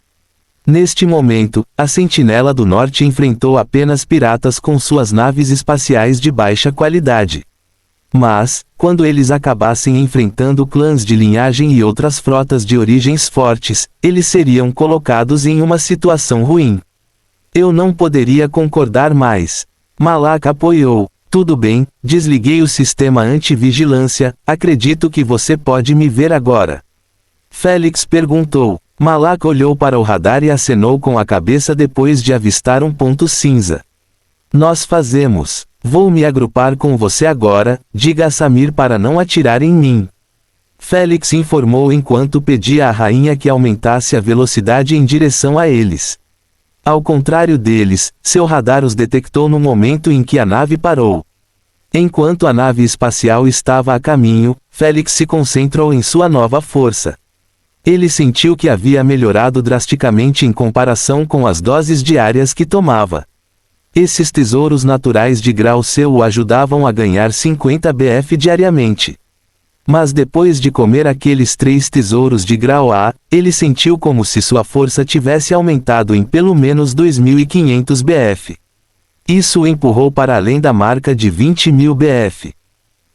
Speaker 1: Neste momento, a Sentinela do Norte enfrentou apenas piratas com suas naves espaciais de baixa qualidade. Mas, quando eles acabassem enfrentando clãs de linhagem e outras frotas de origens fortes, eles seriam colocados em uma situação ruim. Eu não poderia concordar mais. Malak apoiou. Tudo bem, desliguei o sistema anti-vigilância, acredito que você pode me ver agora. Félix perguntou. Malak olhou para o radar e acenou com a cabeça depois de avistar um ponto cinza. Nós fazemos. Vou me agrupar com você agora, diga a Samir para não atirar em mim. Félix informou enquanto pedia à rainha que aumentasse a velocidade em direção a eles. Ao contrário deles, seu radar os detectou no momento em que a nave parou. Enquanto a nave espacial estava a caminho, Félix se concentrou em sua nova força. Ele sentiu que havia melhorado drasticamente em comparação com as doses diárias que tomava. Esses tesouros naturais de grau C o ajudavam a ganhar 50 BF diariamente. Mas depois de comer aqueles 3 tesouros de grau A, ele sentiu como se sua força tivesse aumentado em pelo menos 2.500 BF. Isso o empurrou para além da marca de 20.000 BF.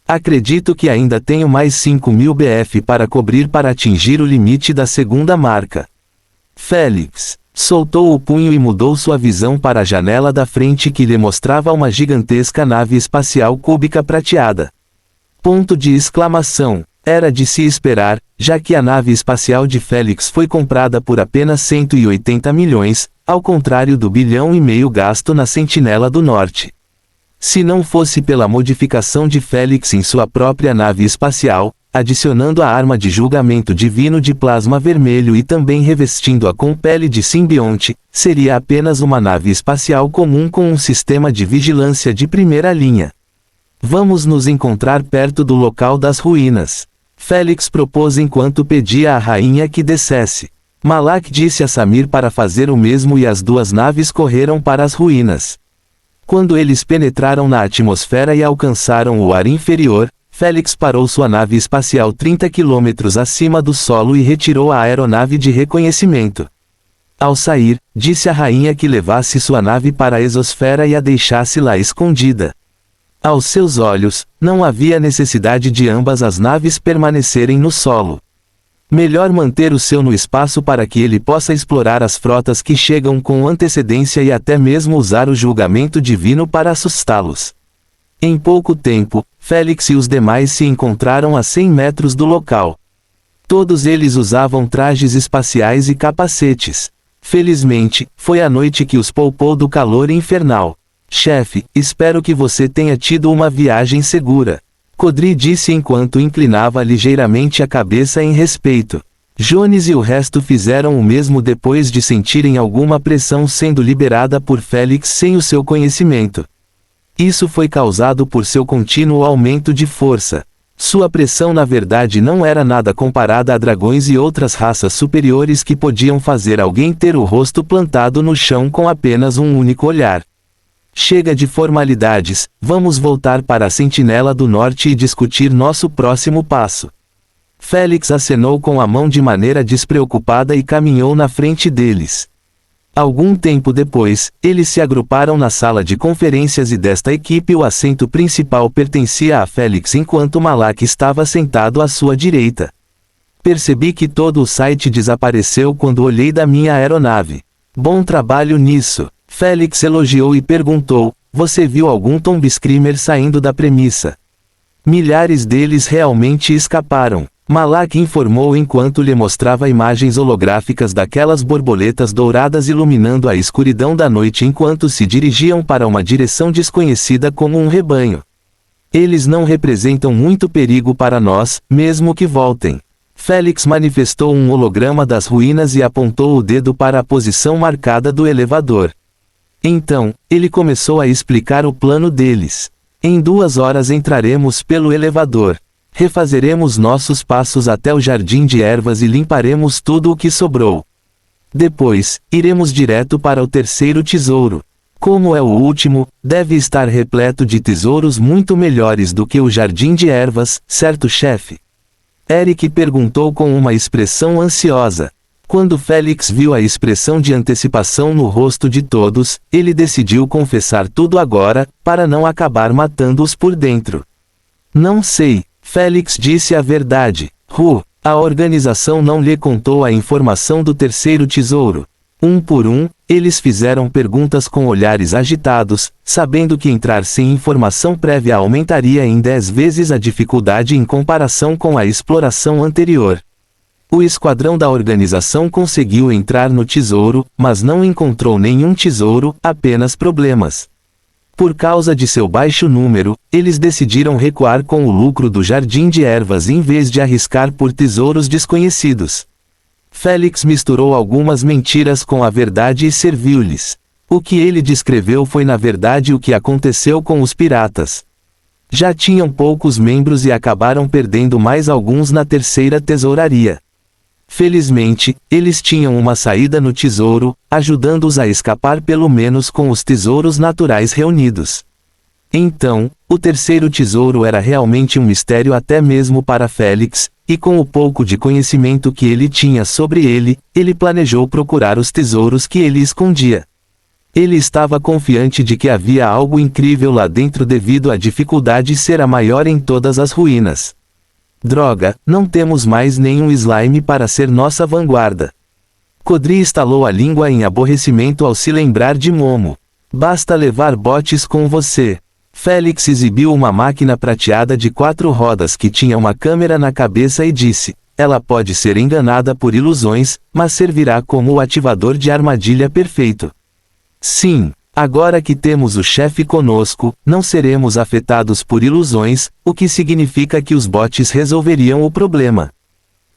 Speaker 1: Acredito que ainda tenho mais 5.000 BF para cobrir para atingir o limite da segunda marca. Félix soltou o punho e mudou sua visão para a janela da frente que lhe mostrava uma gigantesca nave espacial cúbica prateada. Ponto de exclamação. Era de se esperar, já que a nave espacial de Félix foi comprada por apenas 180 milhões, ao contrário do 1,5 bilhão gasto na Sentinela do Norte. Se não fosse pela modificação de Félix em sua própria nave espacial, adicionando a arma de julgamento divino de plasma vermelho e também revestindo-a com pele de simbionte, seria apenas uma nave espacial comum com um sistema de vigilância de primeira linha. Vamos nos encontrar perto do local das ruínas. Félix propôs enquanto pedia à rainha que descesse. Malak disse a Samir para fazer o mesmo e as 2 naves correram para as ruínas. Quando eles penetraram na atmosfera e alcançaram o ar inferior, Félix parou sua nave espacial 30 quilômetros acima do solo e retirou a aeronave de reconhecimento. Ao sair, disse à rainha que levasse sua nave para a exosfera e a deixasse lá escondida. Aos seus olhos, não havia necessidade de ambas as naves permanecerem no solo. Melhor manter o seu no espaço para que ele possa explorar as frotas que chegam com antecedência e até mesmo usar o julgamento divino para assustá-los. Em pouco tempo, Félix e os demais se encontraram a 100 metros do local. Todos eles usavam trajes espaciais e capacetes. Felizmente, foi a noite que os poupou do calor infernal. Chefe, espero que você tenha tido uma viagem segura. Codri disse enquanto inclinava ligeiramente a cabeça em respeito. Jones e o resto fizeram o mesmo depois de sentirem alguma pressão sendo liberada por Félix sem o seu conhecimento. Isso foi causado por seu contínuo aumento de força. Sua pressão na verdade não era nada comparada a dragões e outras raças superiores que podiam fazer alguém ter o rosto plantado no chão com apenas um único olhar. Chega de formalidades, vamos voltar para a Sentinela do Norte e discutir nosso próximo passo. Félix acenou com a mão de maneira despreocupada e caminhou na frente deles. Algum tempo depois, eles se agruparam na sala de conferências e desta equipe o assento principal pertencia a Félix enquanto Malak estava sentado à sua direita. Percebi que todo o site desapareceu quando olhei da minha aeronave. Bom trabalho nisso. Félix elogiou e perguntou, você viu algum Tomb Screamer saindo da premissa? Milhares deles realmente escaparam. Malak informou enquanto lhe mostrava imagens holográficas daquelas borboletas douradas iluminando a escuridão da noite enquanto se dirigiam para uma direção desconhecida como um rebanho. Eles não representam muito perigo para nós, mesmo que voltem. Félix manifestou um holograma das ruínas e apontou o dedo para a posição marcada do elevador. Então, ele começou a explicar o plano deles. Em 2 horas entraremos pelo elevador. Refazeremos nossos passos até o jardim de ervas e limparemos tudo o que sobrou. Depois, iremos direto para o terceiro tesouro. Como é o último, deve estar repleto de tesouros muito melhores do que o jardim de ervas, certo, chefe? Eric perguntou com uma expressão ansiosa. Quando Félix viu a expressão de antecipação no rosto de todos, ele decidiu confessar tudo agora, para não acabar matando-os por dentro. Não sei. Félix disse a verdade. A organização não lhe contou a informação do terceiro tesouro. Um por um, eles fizeram perguntas com olhares agitados, sabendo que entrar sem informação prévia aumentaria em 10 vezes a dificuldade em comparação com a exploração anterior. O esquadrão da organização conseguiu entrar no tesouro, mas não encontrou nenhum tesouro, apenas problemas. Por causa de seu baixo número, eles decidiram recuar com o lucro do jardim de ervas em vez de arriscar por tesouros desconhecidos. Félix misturou algumas mentiras com a verdade e serviu-lhes. O que ele descreveu foi na verdade o que aconteceu com os piratas. Já tinham poucos membros e acabaram perdendo mais alguns na terceira tesouraria. Felizmente, eles tinham uma saída no tesouro, ajudando-os a escapar pelo menos com os tesouros naturais reunidos. Então, o terceiro tesouro era realmente um mistério até mesmo para Félix, e com o pouco de conhecimento que ele tinha sobre ele, ele planejou procurar os tesouros que ele escondia. Ele estava confiante de que havia algo incrível lá dentro devido à dificuldade ser a maior em todas as ruínas. Droga, não temos mais nenhum slime para ser nossa vanguarda. Kodri estalou a língua em aborrecimento ao se lembrar de Momo. Basta levar botes com você. Félix exibiu uma máquina prateada de 4 rodas que tinha uma câmera na cabeça e disse: ela pode ser enganada por ilusões, mas servirá como o ativador de armadilha perfeito. Sim, agora que temos o chefe conosco, não seremos afetados por ilusões, o que significa que os bots resolveriam o problema.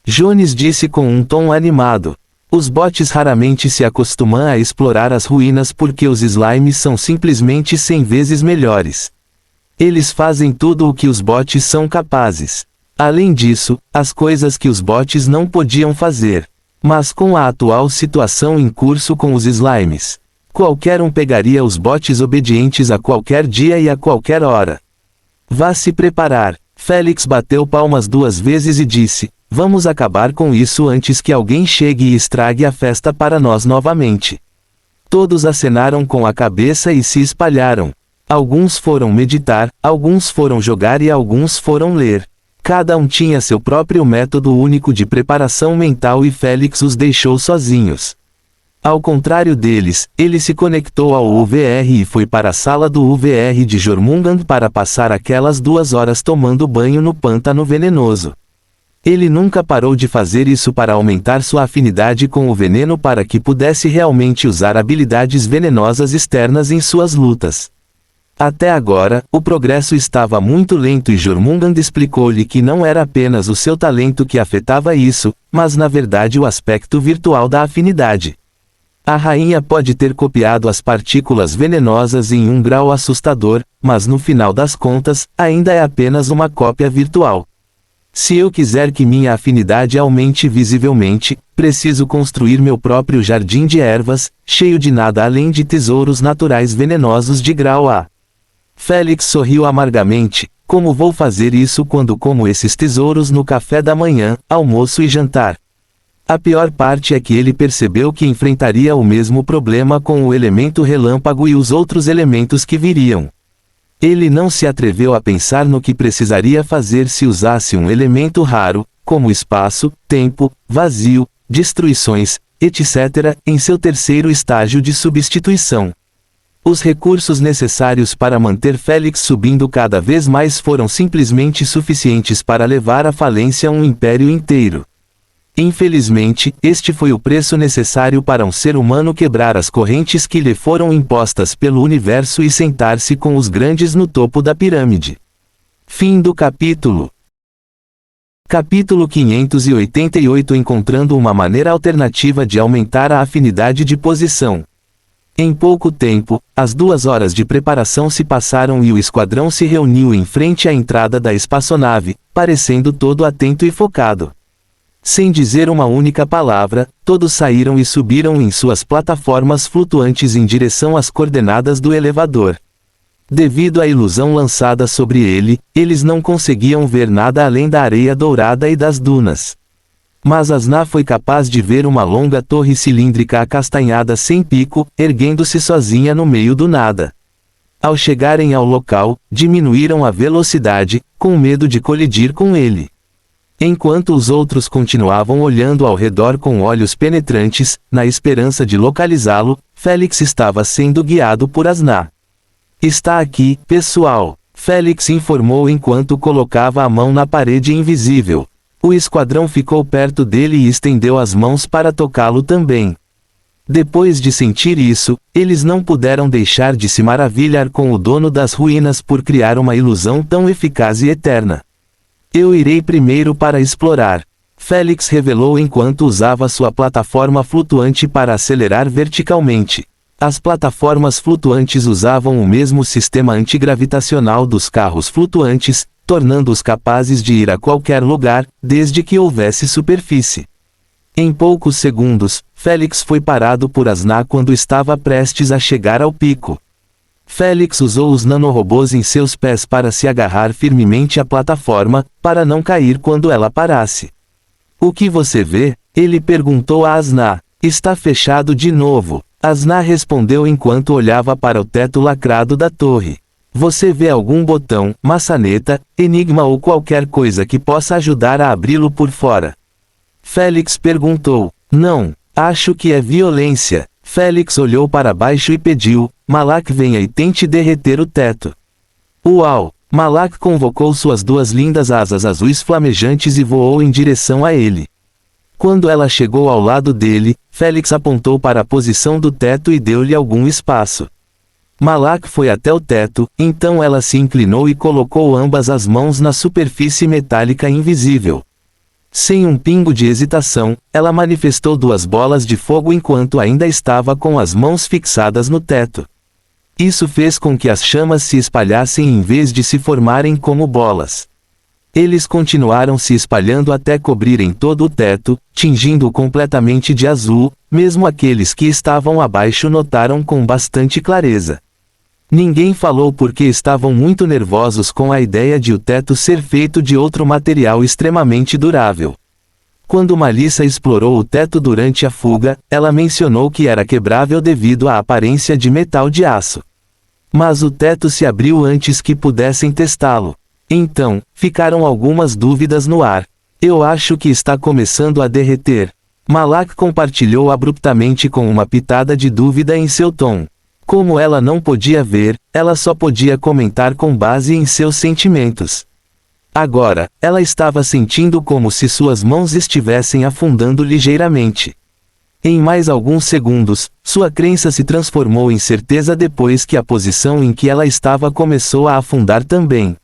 Speaker 1: Jones disse com um tom animado. Os bots raramente se acostumam a explorar as ruínas porque os slimes são simplesmente 100 vezes melhores. Eles fazem tudo o que os bots são capazes. Além disso, as coisas que os bots não podiam fazer. Mas com a atual situação em curso com os slimes, qualquer um pegaria os bots obedientes a qualquer dia e a qualquer hora. Vá se preparar. Félix bateu palmas 2 vezes e disse: vamos acabar com isso antes que alguém chegue e estrague a festa para nós novamente. Todos acenaram com a cabeça e se espalharam. Alguns foram meditar, alguns foram jogar e alguns foram ler. Cada um tinha seu próprio método único de preparação mental e Félix os deixou sozinhos. Ao contrário deles, ele se conectou ao UVR e foi para a sala do UVR de Jormungand para passar aquelas 2 horas tomando banho no pântano venenoso. Ele nunca parou de fazer isso para aumentar sua afinidade com o veneno para que pudesse realmente usar habilidades venenosas externas em suas lutas. Até agora, o progresso estava muito lento e Jormungand explicou-lhe que não era apenas o seu talento que afetava isso, mas na verdade o aspecto virtual da afinidade. A rainha pode ter copiado as partículas venenosas em um grau assustador, mas no final das contas, ainda é apenas uma cópia virtual. Se eu quiser que minha afinidade aumente visivelmente, preciso construir meu próprio jardim de ervas, cheio de nada além de tesouros naturais venenosos de grau A. Félix sorriu amargamente. Como vou fazer isso quando como esses tesouros no café da manhã, almoço e jantar? A pior parte é que ele percebeu que enfrentaria o mesmo problema com o elemento relâmpago e os outros elementos que viriam. Ele não se atreveu a pensar no que precisaria fazer se usasse um elemento raro, como espaço, tempo, vazio, destruições, etc., em seu terceiro estágio de substituição. Os recursos necessários para manter Félix subindo cada vez mais foram simplesmente suficientes para levar à falência um império inteiro. Infelizmente, este foi o preço necessário para um ser humano quebrar as correntes que lhe foram impostas pelo universo e sentar-se com os grandes no topo da pirâmide. Fim do capítulo. Capítulo 588 Encontrando uma maneira alternativa de aumentar a afinidade de posição. Em pouco tempo, as 2 horas de preparação se passaram e o esquadrão se reuniu em frente à entrada da espaçonave, parecendo todo atento e focado. Sem dizer uma única palavra, todos saíram e subiram em suas plataformas flutuantes em direção às coordenadas do elevador. Devido à ilusão lançada sobre ele, eles não conseguiam ver nada além da areia dourada e das dunas. Mas Asna foi capaz de ver uma longa torre cilíndrica acastanhada sem pico, erguendo-se sozinha no meio do nada. Ao chegarem ao local, diminuíram a velocidade, com medo de colidir com ele. Enquanto os outros continuavam olhando ao redor com olhos penetrantes, na esperança de localizá-lo, Félix estava sendo guiado por Asna. Está aqui, pessoal, Félix informou enquanto colocava a mão na parede invisível. O esquadrão ficou perto dele e estendeu as mãos para tocá-lo também. Depois de sentir isso, eles não puderam deixar de se maravilhar com o dono das ruínas por criar uma ilusão tão eficaz e eterna. Eu irei primeiro para explorar. Félix revelou enquanto usava sua plataforma flutuante para acelerar verticalmente. As plataformas flutuantes usavam o mesmo sistema antigravitacional dos carros flutuantes, tornando-os capazes de ir a qualquer lugar, desde que houvesse superfície. Em poucos segundos, Félix foi parado por Asna quando estava prestes a chegar ao pico. Félix usou os nanorobôs em seus pés para se agarrar firmemente à plataforma, para não cair quando ela parasse. O que você vê? Ele perguntou a Asna. Está fechado de novo. Asna respondeu enquanto olhava para o teto lacrado da torre. Você vê algum botão, maçaneta, enigma ou qualquer coisa que possa ajudar a abri-lo por fora? Félix perguntou. Não, acho que é violência. Félix olhou para baixo e pediu, Malak venha e tente derreter o teto. Uau! Malak convocou suas duas lindas asas azuis flamejantes e voou em direção a ele. Quando ela chegou ao lado dele, Félix apontou para a posição do teto e deu-lhe algum espaço. Malak foi até o teto, então ela se inclinou e colocou ambas as mãos na superfície metálica invisível. Sem um pingo de hesitação, ela manifestou duas bolas de fogo enquanto ainda estava com as mãos fixadas no teto. Isso fez com que as chamas se espalhassem em vez de se formarem como bolas. Eles continuaram se espalhando até cobrirem todo o teto, tingindo-o completamente de azul, mesmo aqueles que estavam abaixo notaram com bastante clareza. Ninguém falou porque estavam muito nervosos com a ideia de o teto ser feito de outro material extremamente durável. Quando Malissa explorou o teto durante a fuga, ela mencionou que era quebrável devido à aparência de metal de aço. Mas o teto se abriu antes que pudessem testá-lo. Então, ficaram algumas dúvidas no ar. Eu acho que está começando a derreter. Malak compartilhou abruptamente com uma pitada de dúvida em seu tom. Como ela não podia ver, ela só podia comentar com base em seus sentimentos. Agora, ela estava sentindo como se suas mãos estivessem afundando ligeiramente. Em mais alguns segundos, sua crença se transformou em certeza depois que a posição em que ela estava começou a afundar também.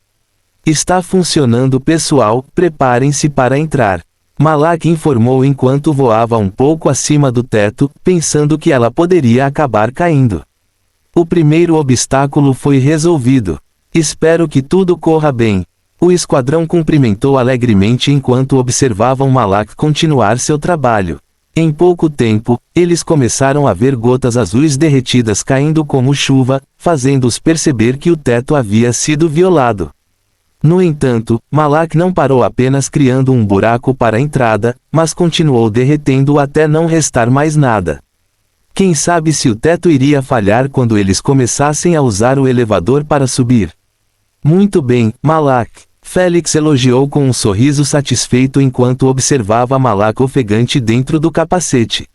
Speaker 1: Está funcionando, pessoal, preparem-se para entrar. Malak informou enquanto voava um pouco acima do teto, pensando que ela poderia acabar caindo. O primeiro obstáculo foi resolvido. Espero que tudo corra bem. O esquadrão cumprimentou alegremente enquanto observavam Malak continuar seu trabalho. Em pouco tempo, eles começaram a ver gotas azuis derretidas caindo como chuva, fazendo-os perceber que o teto havia sido violado. No entanto, Malak não parou apenas criando um buraco para a entrada, mas continuou derretendo até não restar mais nada. Quem sabe se o teto iria falhar quando eles começassem a usar o elevador para subir. Muito bem, Malak. Félix elogiou com um sorriso satisfeito enquanto observava Malak ofegante dentro do capacete.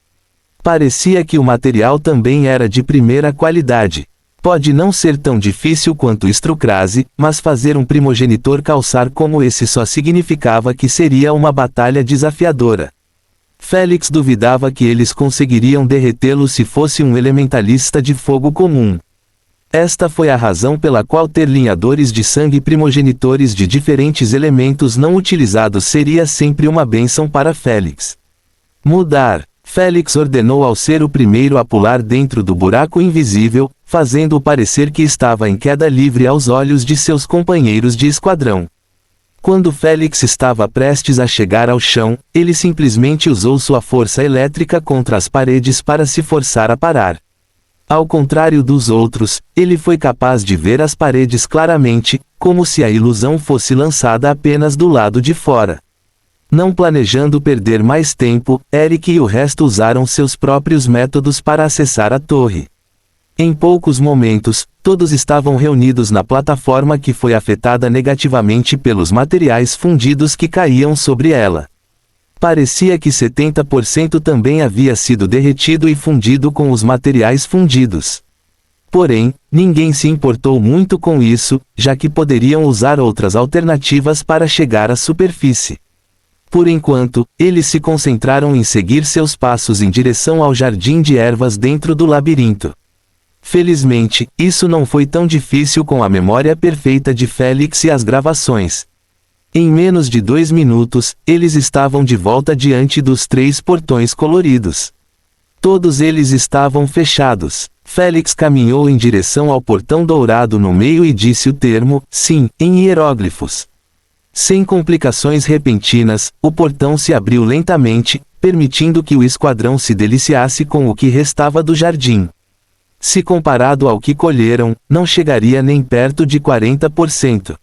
Speaker 1: Parecia que o material também era de primeira qualidade. Pode não ser tão difícil quanto Strucrase, mas fazer um primogenitor calçar como esse só significava que seria uma batalha desafiadora. Félix duvidava que eles conseguiriam derretê-lo se fosse um elementalista de fogo comum. Esta foi a razão pela qual ter linhadores de sangue primogenitores de diferentes elementos não utilizados seria sempre uma bênção para Félix. Mudar. Félix ordenou ao ser o primeiro a pular dentro do buraco invisível, fazendo-o parecer que estava em queda livre aos olhos de seus companheiros de esquadrão. Quando Félix estava prestes a chegar ao chão, ele simplesmente usou sua força elétrica contra as paredes para se forçar a parar. Ao contrário dos outros, ele foi capaz de ver as paredes claramente, como se a ilusão fosse lançada apenas do lado de fora. Não planejando perder mais tempo, Eric e o resto usaram seus próprios métodos para acessar a torre. Em poucos momentos, todos estavam reunidos na plataforma que foi afetada negativamente pelos materiais fundidos que caíam sobre ela. Parecia que 70% também havia sido derretido e fundido com os materiais fundidos. Porém, ninguém se importou muito com isso, já que poderiam usar outras alternativas para chegar à superfície. Por enquanto, eles se concentraram em seguir seus passos em direção ao jardim de ervas dentro do labirinto. Felizmente, isso não foi tão difícil com a memória perfeita de Félix e as gravações. Em menos de 2 minutos, eles estavam de volta diante dos 3 portões coloridos. Todos eles estavam fechados. Félix caminhou em direção ao portão dourado no meio e disse o termo, sim, em hieróglifos. Sem complicações repentinas, o portão se abriu lentamente, permitindo que o esquadrão se deliciasse com o que restava do jardim. Se comparado ao que colheram, não chegaria nem perto de 40%.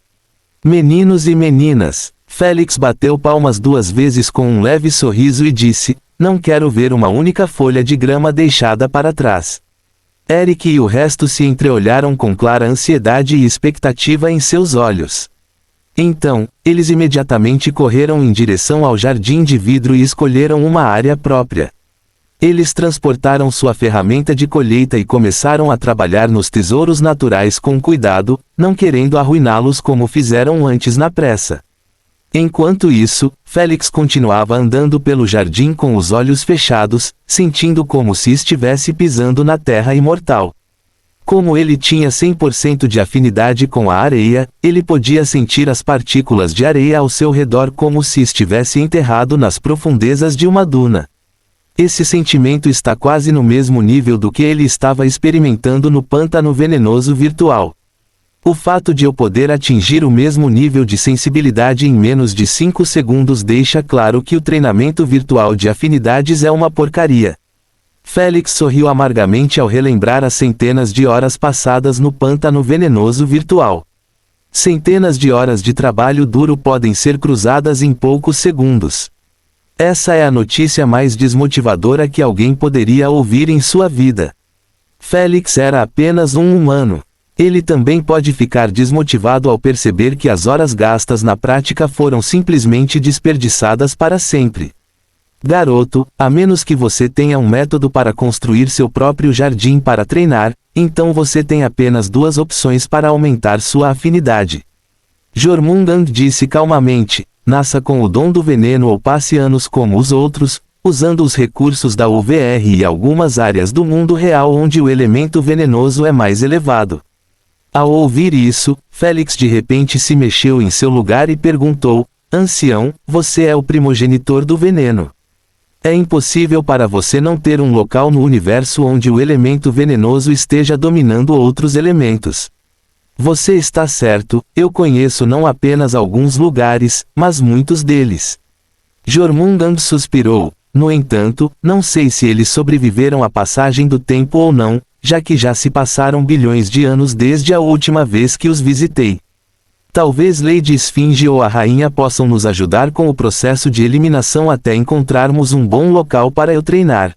Speaker 1: Meninos e meninas, Félix bateu palmas 2 vezes com um leve sorriso e disse, não quero ver uma única folha de grama deixada para trás. Eric e o resto se entreolharam com clara ansiedade e expectativa em seus olhos. Então, eles imediatamente correram em direção ao jardim de vidro e escolheram uma área própria. Eles transportaram sua ferramenta de colheita e começaram a trabalhar nos tesouros naturais com cuidado, não querendo arruiná-los como fizeram antes na pressa. Enquanto isso, Félix continuava andando pelo jardim com os olhos fechados, sentindo como se estivesse pisando na terra imortal. Como ele tinha 100% de afinidade com a areia, ele podia sentir as partículas de areia ao seu redor como se estivesse enterrado nas profundezas de uma duna. Esse sentimento está quase no mesmo nível do que ele estava experimentando no pântano venenoso virtual. O fato de eu poder atingir o mesmo nível de sensibilidade em menos de 5 segundos deixa claro que o treinamento virtual de afinidades é uma porcaria. Félix sorriu amargamente ao relembrar as centenas de horas passadas no pântano venenoso virtual. Centenas de horas de trabalho duro podem ser cruzadas em poucos segundos. Essa é a notícia mais desmotivadora que alguém poderia ouvir em sua vida. Félix era apenas um humano. Ele também pode ficar desmotivado ao perceber que as horas gastas na prática foram simplesmente desperdiçadas para sempre. Garoto, a menos que você tenha um método para construir seu próprio jardim para treinar, então você tem apenas 2 opções para aumentar sua afinidade. Jormungand disse calmamente, nasça com o dom do veneno ou passe anos como os outros, usando os recursos da UVR e algumas áreas do mundo real onde o elemento venenoso é mais elevado. Ao ouvir isso, Félix de repente se mexeu em seu lugar e perguntou, ancião, você é o primogenitor do veneno. É impossível para você não ter um local no universo onde o elemento venenoso esteja dominando outros elementos. Você está certo, eu conheço não apenas alguns lugares, mas muitos deles. Jormungand suspirou. No entanto, não sei se eles sobreviveram à passagem do tempo ou não, já que já se passaram bilhões de anos desde a última vez que os visitei. Talvez Lady Esfinge ou a rainha possam nos ajudar com o processo de eliminação até encontrarmos um bom local para eu treinar.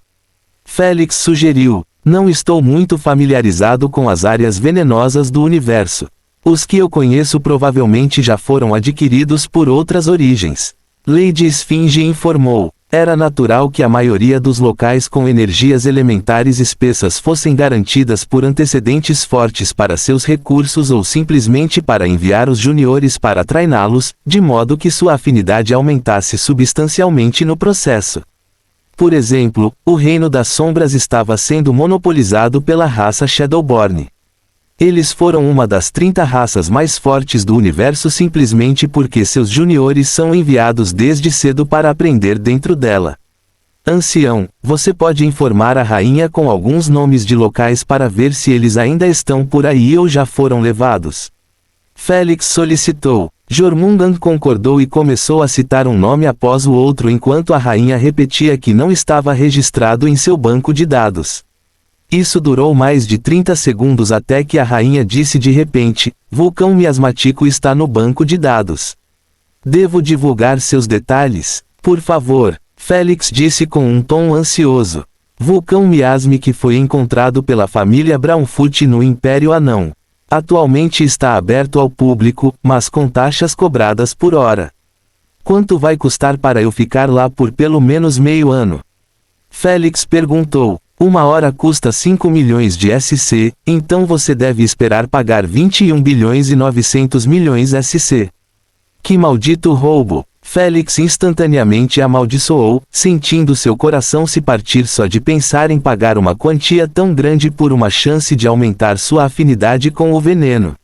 Speaker 1: Félix sugeriu, não estou muito familiarizado com as áreas venenosas do universo. Os que eu conheço provavelmente já foram adquiridos por outras origens. Lady Esfinge informou. Era natural que a maioria dos locais com energias elementares espessas fossem garantidas por antecedentes fortes para seus recursos ou simplesmente para enviar os juniores para treiná-los, de modo que sua afinidade aumentasse substancialmente no processo. Por exemplo, o Reino das Sombras estava sendo monopolizado pela raça Shadowborn. Eles foram uma das 30 raças mais fortes do universo simplesmente porque seus juniores são enviados desde cedo para aprender dentro dela. Ancião, você pode informar a rainha com alguns nomes de locais para ver se eles ainda estão por aí ou já foram levados. Félix solicitou. Jormungand concordou e começou a citar um nome após o outro enquanto a rainha repetia que não estava registrado em seu banco de dados. Isso durou mais de 30 segundos até que a rainha disse de repente, vulcão miasmático está no banco de dados. Devo divulgar seus detalhes? Por favor, Félix disse com um tom ansioso. Vulcão miasmic foi encontrado pela família Brownfoot no Império Anão. Atualmente está aberto ao público, mas com taxas cobradas por hora. Quanto vai custar para eu ficar lá por pelo menos meio ano? Félix perguntou. 1 hora custa 5 milhões de SC, então você deve esperar pagar 21 bilhões e 900 milhões SC. Que maldito roubo! Félix instantaneamente amaldiçoou, sentindo seu coração se partir só de pensar em pagar uma quantia tão grande por uma chance de aumentar sua afinidade com o veneno.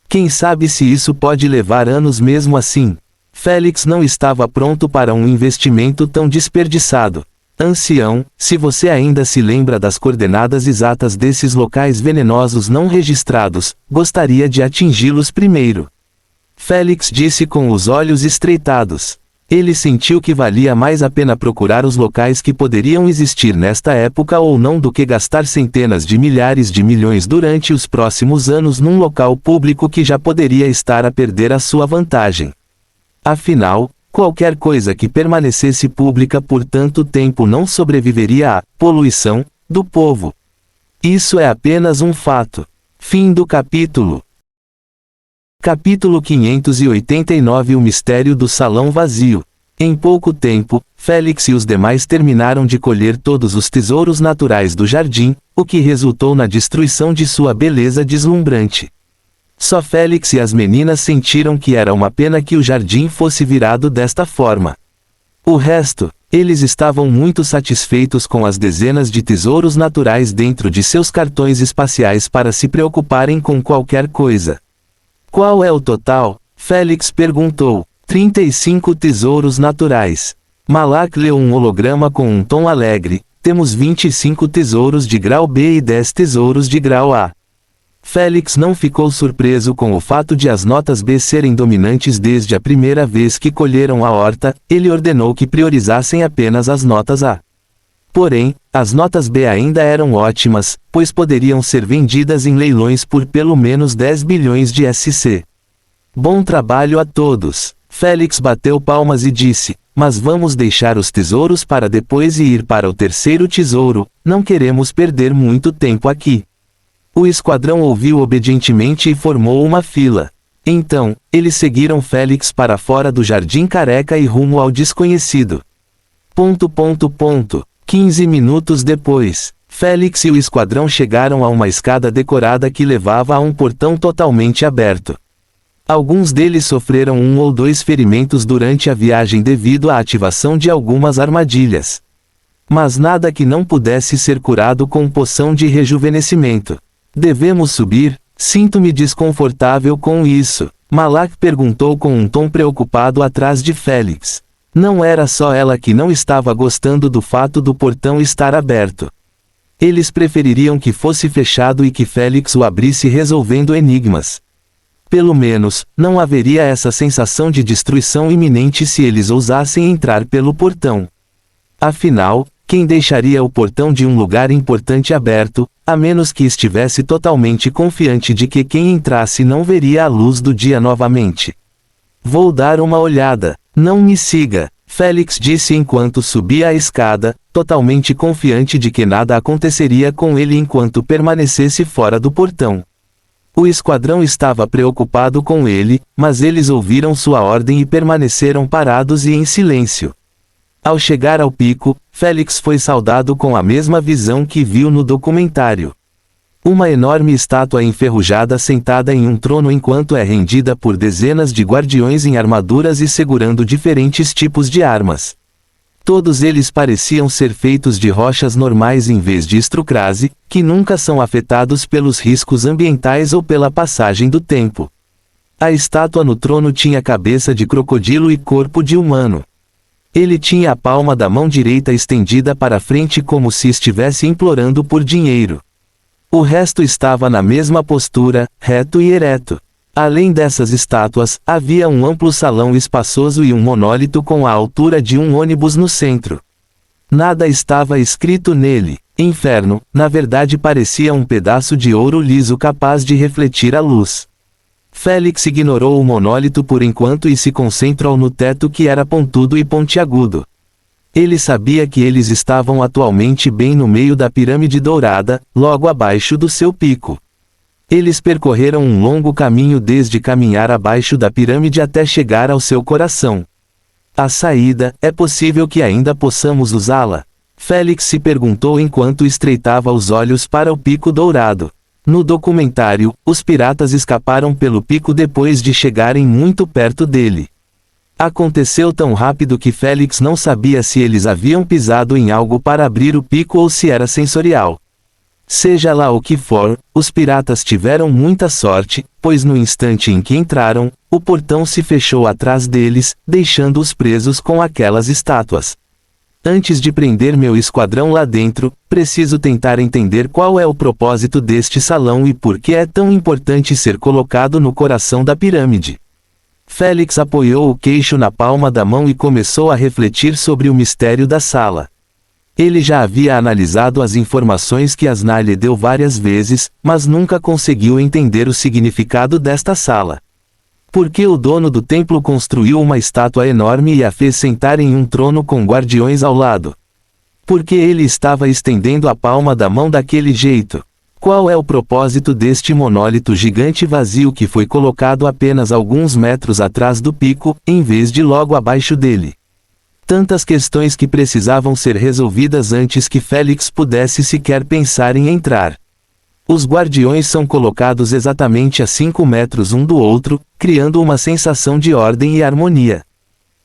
Speaker 1: Quem sabe se isso pode levar anos mesmo assim? Félix não estava pronto para um investimento tão desperdiçado. Ancião, se você ainda se lembra das coordenadas exatas desses locais venenosos não registrados, gostaria de atingi-los primeiro. Félix disse com os olhos estreitados. Ele sentiu que valia mais a pena procurar os locais que poderiam existir nesta época ou não do que gastar centenas de milhares de milhões durante os próximos anos num local público que já poderia estar a perder a sua vantagem. Afinal, qualquer coisa que permanecesse pública por tanto tempo não sobreviveria à poluição do povo. Isso é apenas um fato. Fim do capítulo. Capítulo 589 O mistério do salão vazio. Em pouco tempo, Félix e os demais terminaram de colher todos os tesouros naturais do jardim, o que resultou na destruição de sua beleza deslumbrante. Só Félix e as meninas sentiram que era uma pena que o jardim fosse virado desta forma. O resto, eles estavam muito satisfeitos com as dezenas de tesouros naturais dentro de seus cartões espaciais para se preocuparem com qualquer coisa. Qual é o total? Félix perguntou. 35 tesouros naturais. Malak leu um holograma com um tom alegre. Temos 25 tesouros de grau B e 10 tesouros de grau A. Félix não ficou surpreso com o fato de as notas B serem dominantes desde a primeira vez que colheram a horta. Ele ordenou que priorizassem apenas as notas A. Porém, as notas B ainda eram ótimas, pois poderiam ser vendidas em leilões por pelo menos 10 bilhões de SC. Bom trabalho a todos! Félix bateu palmas e disse, mas vamos deixar os tesouros para depois e ir para o terceiro tesouro, não queremos perder muito tempo aqui. O esquadrão ouviu obedientemente e formou uma fila. Então, eles seguiram Félix para fora do jardim careca e rumo ao desconhecido. 15 minutos depois, Félix e o esquadrão chegaram a uma escada decorada que levava a um portão totalmente aberto. Alguns deles sofreram 1 ou 2 ferimentos durante a viagem devido à ativação de algumas armadilhas. Mas nada que não pudesse ser curado com poção de rejuvenescimento. Devemos subir? Sinto-me desconfortável com isso. Malak perguntou com um tom preocupado atrás de Félix. Não era só ela que não estava gostando do fato do portão estar aberto. Eles prefeririam que fosse fechado e que Félix o abrisse resolvendo enigmas. Pelo menos, não haveria essa sensação de destruição iminente se eles ousassem entrar pelo portão. Afinal, quem deixaria o portão de um lugar importante aberto, a menos que estivesse totalmente confiante de que quem entrasse não veria a luz do dia novamente? Vou dar uma olhada. Não me siga, Félix disse enquanto subia a escada, totalmente confiante de que nada aconteceria com ele enquanto permanecesse fora do portão. O esquadrão estava preocupado com ele, mas eles ouviram sua ordem e permaneceram parados e em silêncio. Ao chegar ao pico, Félix foi saudado com a mesma visão que viu no documentário. Uma enorme estátua enferrujada sentada em um trono enquanto é rendida por dezenas de guardiões em armaduras e segurando diferentes tipos de armas. Todos eles pareciam ser feitos de rochas normais em vez de estrucrase, que nunca são afetados pelos riscos ambientais ou pela passagem do tempo. A estátua no trono tinha cabeça de crocodilo e corpo de humano. Ele tinha a palma da mão direita estendida para frente como se estivesse implorando por dinheiro. O resto estava na mesma postura, reto e ereto. Além dessas estátuas, havia um amplo salão espaçoso e um monólito com a altura de um ônibus no centro. Nada estava escrito nele. Inferno, na verdade parecia um pedaço de ouro liso capaz de refletir a luz. Félix ignorou o monólito por enquanto e se concentrou no teto que era pontudo e pontiagudo. Ele sabia que eles estavam atualmente bem no meio da pirâmide dourada, logo abaixo do seu pico. Eles percorreram um longo caminho desde caminhar abaixo da pirâmide até chegar ao seu coração. A saída, é possível que ainda possamos usá-la? Félix se perguntou enquanto estreitava os olhos para o pico dourado. No documentário, os piratas escaparam pelo pico depois de chegarem muito perto dele. Aconteceu tão rápido que Félix não sabia se eles haviam pisado em algo para abrir o pico ou se era sensorial. Seja lá o que for, os piratas tiveram muita sorte, pois no instante em que entraram, o portão se fechou atrás deles, deixando-os presos com aquelas estátuas. Antes de prender meu esquadrão lá dentro, preciso tentar entender qual é o propósito deste salão e por que é tão importante ser colocado no coração da pirâmide. Félix apoiou o queixo na palma da mão e começou a refletir sobre o mistério da sala. Ele já havia analisado as informações que Asna lhe deu várias vezes, mas nunca conseguiu entender o significado desta sala. Por que o dono do templo construiu uma estátua enorme e a fez sentar em um trono com guardiões ao lado? Por que ele estava estendendo a palma da mão daquele jeito? Qual é o propósito deste monólito gigante vazio que foi colocado apenas alguns metros atrás do pico, em vez de logo abaixo dele? Tantas questões que precisavam ser resolvidas antes que Félix pudesse sequer pensar em entrar. Os guardiões são colocados exatamente a 5 metros um do outro, criando uma sensação de ordem e harmonia.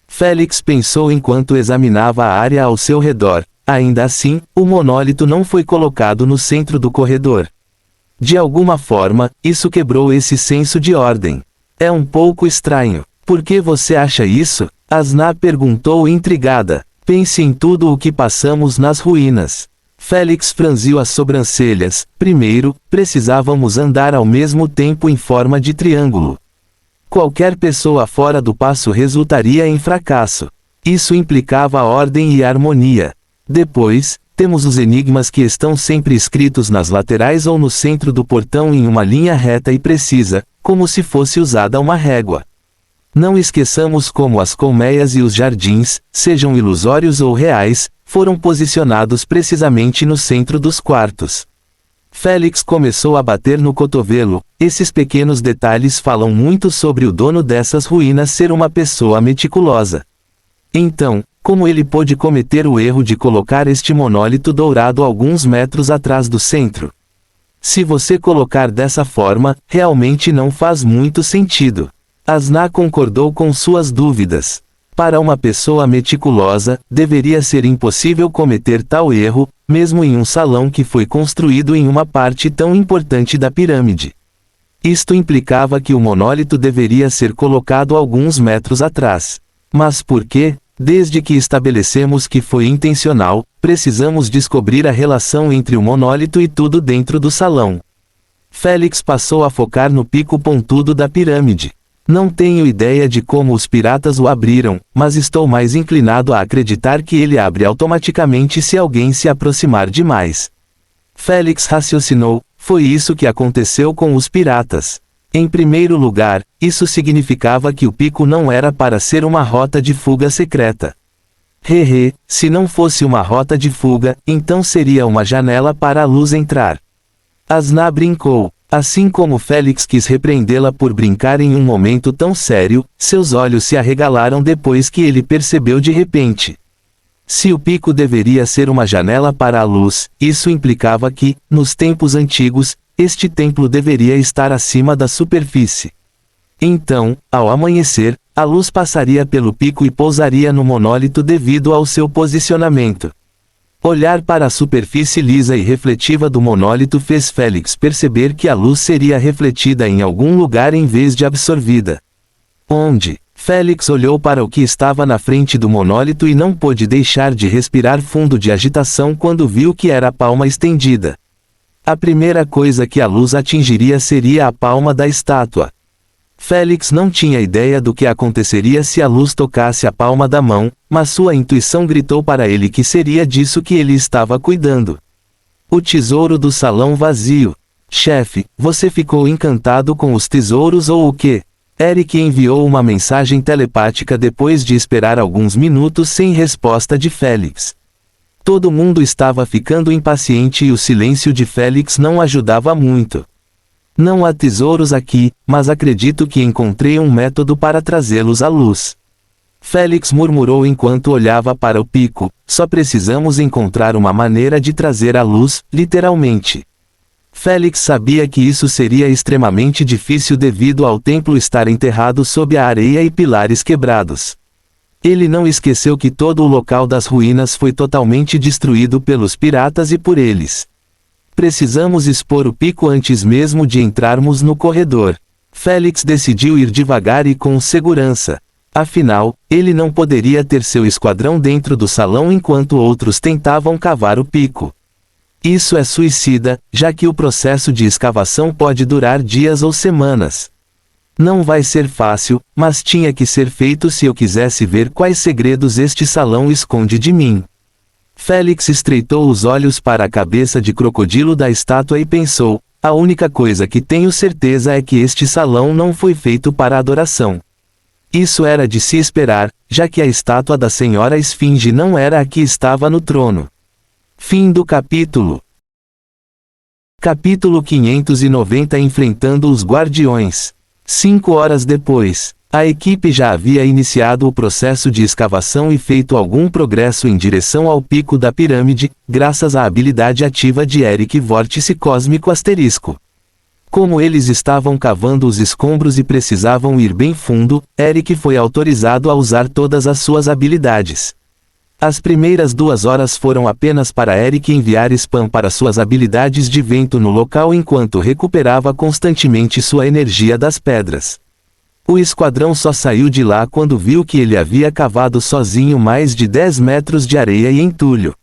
Speaker 1: Félix pensou enquanto examinava a área ao seu redor. Ainda assim, o monólito não foi colocado no centro do corredor. De alguma forma, isso quebrou esse senso de ordem. É um pouco estranho. Por que você acha isso? Asna perguntou intrigada. Pense em tudo o que passamos nas ruínas. Félix franziu as sobrancelhas. Primeiro, precisávamos andar ao mesmo tempo em forma de triângulo. Qualquer pessoa fora do passo resultaria em fracasso. Isso implicava ordem e harmonia. Depois, temos os enigmas que estão sempre escritos nas laterais ou no centro do portão em uma linha reta e precisa, como se fosse usada uma régua. Não esqueçamos como as colmeias e os jardins, sejam ilusórios ou reais, foram posicionados precisamente no centro dos quartos. Félix começou a bater no cotovelo. Esses pequenos detalhes falam muito sobre o dono dessas ruínas ser uma pessoa meticulosa. Então, como ele pôde cometer o erro de colocar este monólito dourado alguns metros atrás do centro? Se você colocar dessa forma, realmente não faz muito sentido. Asna concordou com suas dúvidas. Para uma pessoa meticulosa, deveria ser impossível cometer tal erro, mesmo em um salão que foi construído em uma parte tão importante da pirâmide. Isto implicava que o monólito deveria ser colocado alguns metros atrás. Mas por quê? Desde que estabelecemos que foi intencional, precisamos descobrir a relação entre o monólito e tudo dentro do salão. Félix passou a focar no pico pontudo da pirâmide. Não tenho ideia de como os piratas o abriram, mas estou mais inclinado a acreditar que ele abre automaticamente se alguém se aproximar demais. Félix raciocinou, foi isso que aconteceu com os piratas. Em primeiro lugar, isso significava que o pico não era para ser uma rota de fuga secreta. Se não fosse uma rota de fuga, então seria uma janela para a luz entrar. Asna brincou. Assim como Félix quis repreendê-la por brincar em um momento tão sério, seus olhos se arregalaram depois que ele percebeu de repente. Se o pico deveria ser uma janela para a luz, isso implicava que, nos tempos antigos, este templo deveria estar acima da superfície. Então, ao amanhecer, a luz passaria pelo pico e pousaria no monólito devido ao seu posicionamento. Olhar para a superfície lisa e refletiva do monólito fez Félix perceber que a luz seria refletida em algum lugar em vez de absorvida. Onde? Félix olhou para o que estava na frente do monólito e não pôde deixar de respirar fundo de agitação quando viu que era a palma estendida. A primeira coisa que a luz atingiria seria a palma da estátua. Félix não tinha ideia do que aconteceria se a luz tocasse a palma da mão, mas sua intuição gritou para ele que seria disso que ele estava cuidando. O tesouro do salão vazio. Chefe, você ficou encantado com os tesouros ou o quê? Eric enviou uma mensagem telepática depois de esperar alguns minutos sem resposta de Félix. Todo mundo estava ficando impaciente e o silêncio de Félix não ajudava muito. Não há tesouros aqui, mas acredito que encontrei um método para trazê-los à luz. Félix murmurou enquanto olhava para o pico, só precisamos encontrar uma maneira de trazer à luz, literalmente. Félix sabia que isso seria extremamente difícil devido ao templo estar enterrado sob a areia e pilares quebrados. Ele não esqueceu que todo o local das ruínas foi totalmente destruído pelos piratas e por eles. Precisamos expor o pico antes mesmo de entrarmos no corredor. Félix decidiu ir devagar e com segurança. Afinal, ele não poderia ter seu esquadrão dentro do salão enquanto outros tentavam cavar o pico. Isso é suicida, já que o processo de escavação pode durar dias ou semanas. Não vai ser fácil, mas tinha que ser feito se eu quisesse ver quais segredos este salão esconde de mim. Félix estreitou os olhos para a cabeça de crocodilo da estátua e pensou: a única coisa que tenho certeza é que este salão não foi feito para adoração. Isso era de se esperar, já que a estátua da Senhora Esfinge não era a que estava no trono. Fim do capítulo. Capítulo 590. Enfrentando os Guardiões. 5 horas depois, a equipe já havia iniciado o processo de escavação e feito algum progresso em direção ao pico da pirâmide, graças à habilidade ativa de Eric Vórtice Cósmico Asterisco. Como eles estavam cavando os escombros e precisavam ir bem fundo, Eric foi autorizado a usar todas as suas habilidades. As primeiras 2 horas foram apenas para Eric enviar spam para suas habilidades de vento no local enquanto recuperava constantemente sua energia das pedras. O esquadrão só saiu de lá quando viu que ele havia cavado sozinho mais de 10 metros de areia e entulho.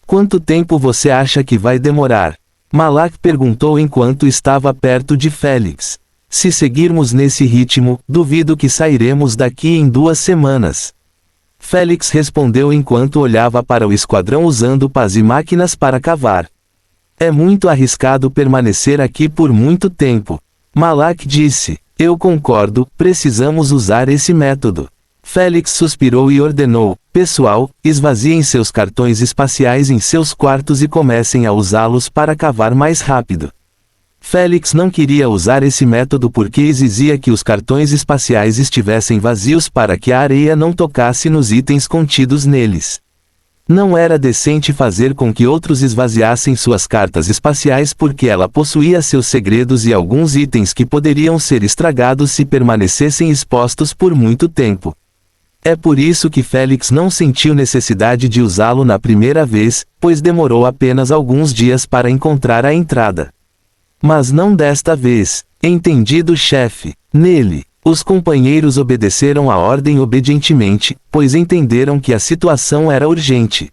Speaker 1: Quanto tempo você acha que vai demorar? Malak perguntou enquanto estava perto de Félix. Se seguirmos nesse ritmo, duvido que sairemos daqui em 2 semanas. Félix respondeu enquanto olhava para o esquadrão usando pás e máquinas para cavar. É muito arriscado permanecer aqui por muito tempo. Malak disse: eu concordo, precisamos usar esse método. Félix suspirou e ordenou: pessoal, esvaziem seus cartões espaciais em seus quartos e comecem a usá-los para cavar mais rápido. Félix não queria usar esse método porque exigia que os cartões espaciais estivessem vazios para que a areia não tocasse nos itens contidos neles. Não era decente fazer com que outros esvaziassem suas cartas espaciais porque ela possuía seus segredos e alguns itens que poderiam ser estragados se permanecessem expostos por muito tempo. É por isso que Félix não sentiu necessidade de usá-lo na primeira vez, pois demorou apenas alguns dias para encontrar a entrada. Mas não desta vez. Entendido, chefe. Nele, os companheiros obedeceram a ordem obedientemente, pois entenderam que a situação era urgente.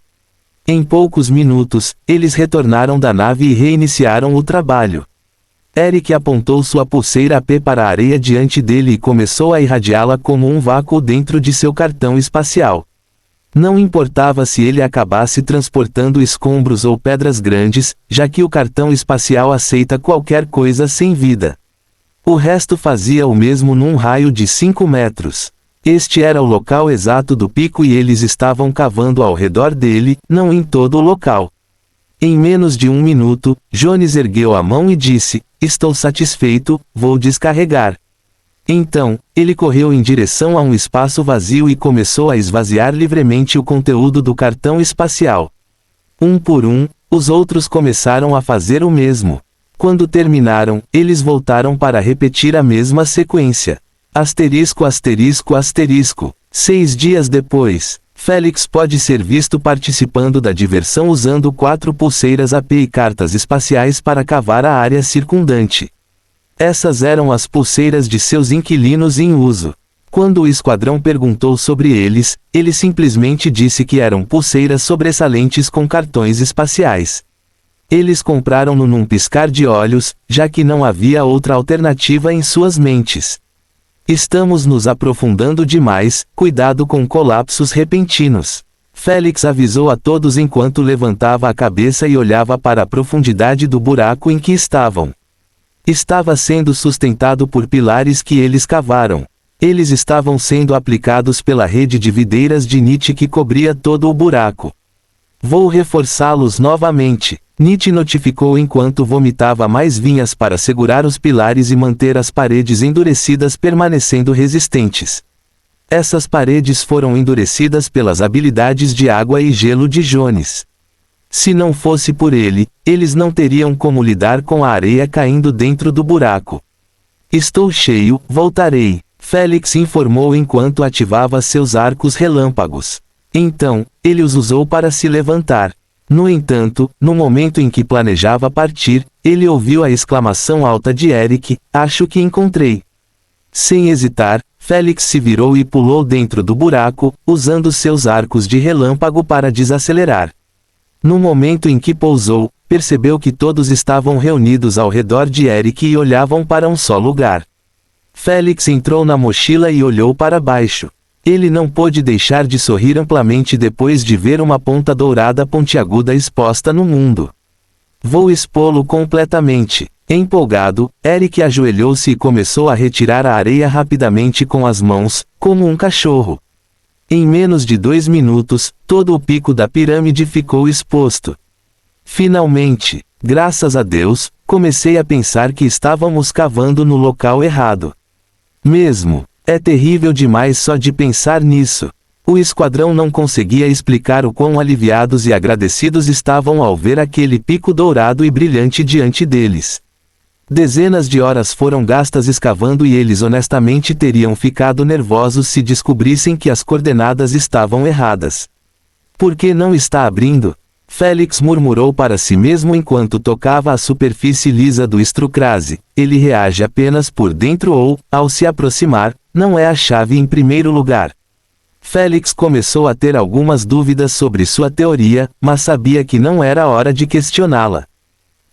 Speaker 1: Em poucos minutos, eles retornaram da nave e reiniciaram o trabalho. Eric apontou sua pulseira AP para a areia diante dele e começou a irradiá-la como um vácuo dentro de seu cartão espacial. Não importava se ele acabasse transportando escombros ou pedras grandes, já que o cartão espacial aceita qualquer coisa sem vida. O resto fazia o mesmo num raio de 5 metros. Este era o local exato do pico e eles estavam cavando ao redor dele, não em todo o local. Em menos de 1 minuto, Jones ergueu a mão e disse: estou satisfeito, vou descarregar. Então, ele correu em direção a um espaço vazio e começou a esvaziar livremente o conteúdo do cartão espacial. Um por um, os outros começaram a fazer o mesmo. Quando terminaram, eles voltaram para repetir a mesma sequência. Asterisco asterisco asterisco. 6 dias depois, Félix pode ser visto participando da diversão usando 4 pulseiras AP e cartas espaciais para cavar a área circundante. Essas eram as pulseiras de seus inquilinos em uso. Quando o esquadrão perguntou sobre eles, ele simplesmente disse que eram pulseiras sobressalentes com cartões espaciais. Eles compraram-no num piscar de olhos, já que não havia outra alternativa em suas mentes. Estamos nos aprofundando demais, cuidado com colapsos repentinos. Félix avisou a todos enquanto levantava a cabeça e olhava para a profundidade do buraco em que estavam. Estava sendo sustentado por pilares que eles cavaram. Eles estavam sendo aplicados pela rede de videiras de Nietzsche que cobria todo o buraco. Vou reforçá-los novamente, Nietzsche notificou enquanto vomitava mais vinhas para segurar os pilares e manter as paredes endurecidas permanecendo resistentes. Essas paredes foram endurecidas pelas habilidades de água e gelo de Jones. Se não fosse por ele, eles não teriam como lidar com a areia caindo dentro do buraco. Estou cheio, voltarei, Félix informou enquanto ativava seus arcos relâmpagos. Então, ele os usou para se levantar. No entanto, no momento em que planejava partir, ele ouviu a exclamação alta de Eric: acho que encontrei. Sem hesitar, Félix se virou e pulou dentro do buraco, usando seus arcos de relâmpago para desacelerar. No momento em que pousou, percebeu que todos estavam reunidos ao redor de Eric e olhavam para um só lugar. Félix entrou na mochila e olhou para baixo. Ele não pôde deixar de sorrir amplamente depois de ver uma ponta dourada pontiaguda exposta no mundo. Vou expô-lo completamente. Empolgado, Eric ajoelhou-se e começou a retirar a areia rapidamente com as mãos, como um cachorro. Em menos de 2 minutos, todo o pico da pirâmide ficou exposto. Finalmente, graças a Deus, comecei a pensar que estávamos cavando no local errado. Mesmo, é terrível demais só de pensar nisso. O esquadrão não conseguia explicar o quão aliviados e agradecidos estavam ao ver aquele pico dourado e brilhante diante deles. Dezenas de horas foram gastas escavando e eles honestamente teriam ficado nervosos se descobrissem que as coordenadas estavam erradas. Por que não está abrindo? Félix murmurou para si mesmo enquanto tocava a superfície lisa do Estrucrase. Ele reage apenas por dentro ou, ao se aproximar, não é a chave em primeiro lugar. Félix começou a ter algumas dúvidas sobre sua teoria, mas sabia que não era hora de questioná-la.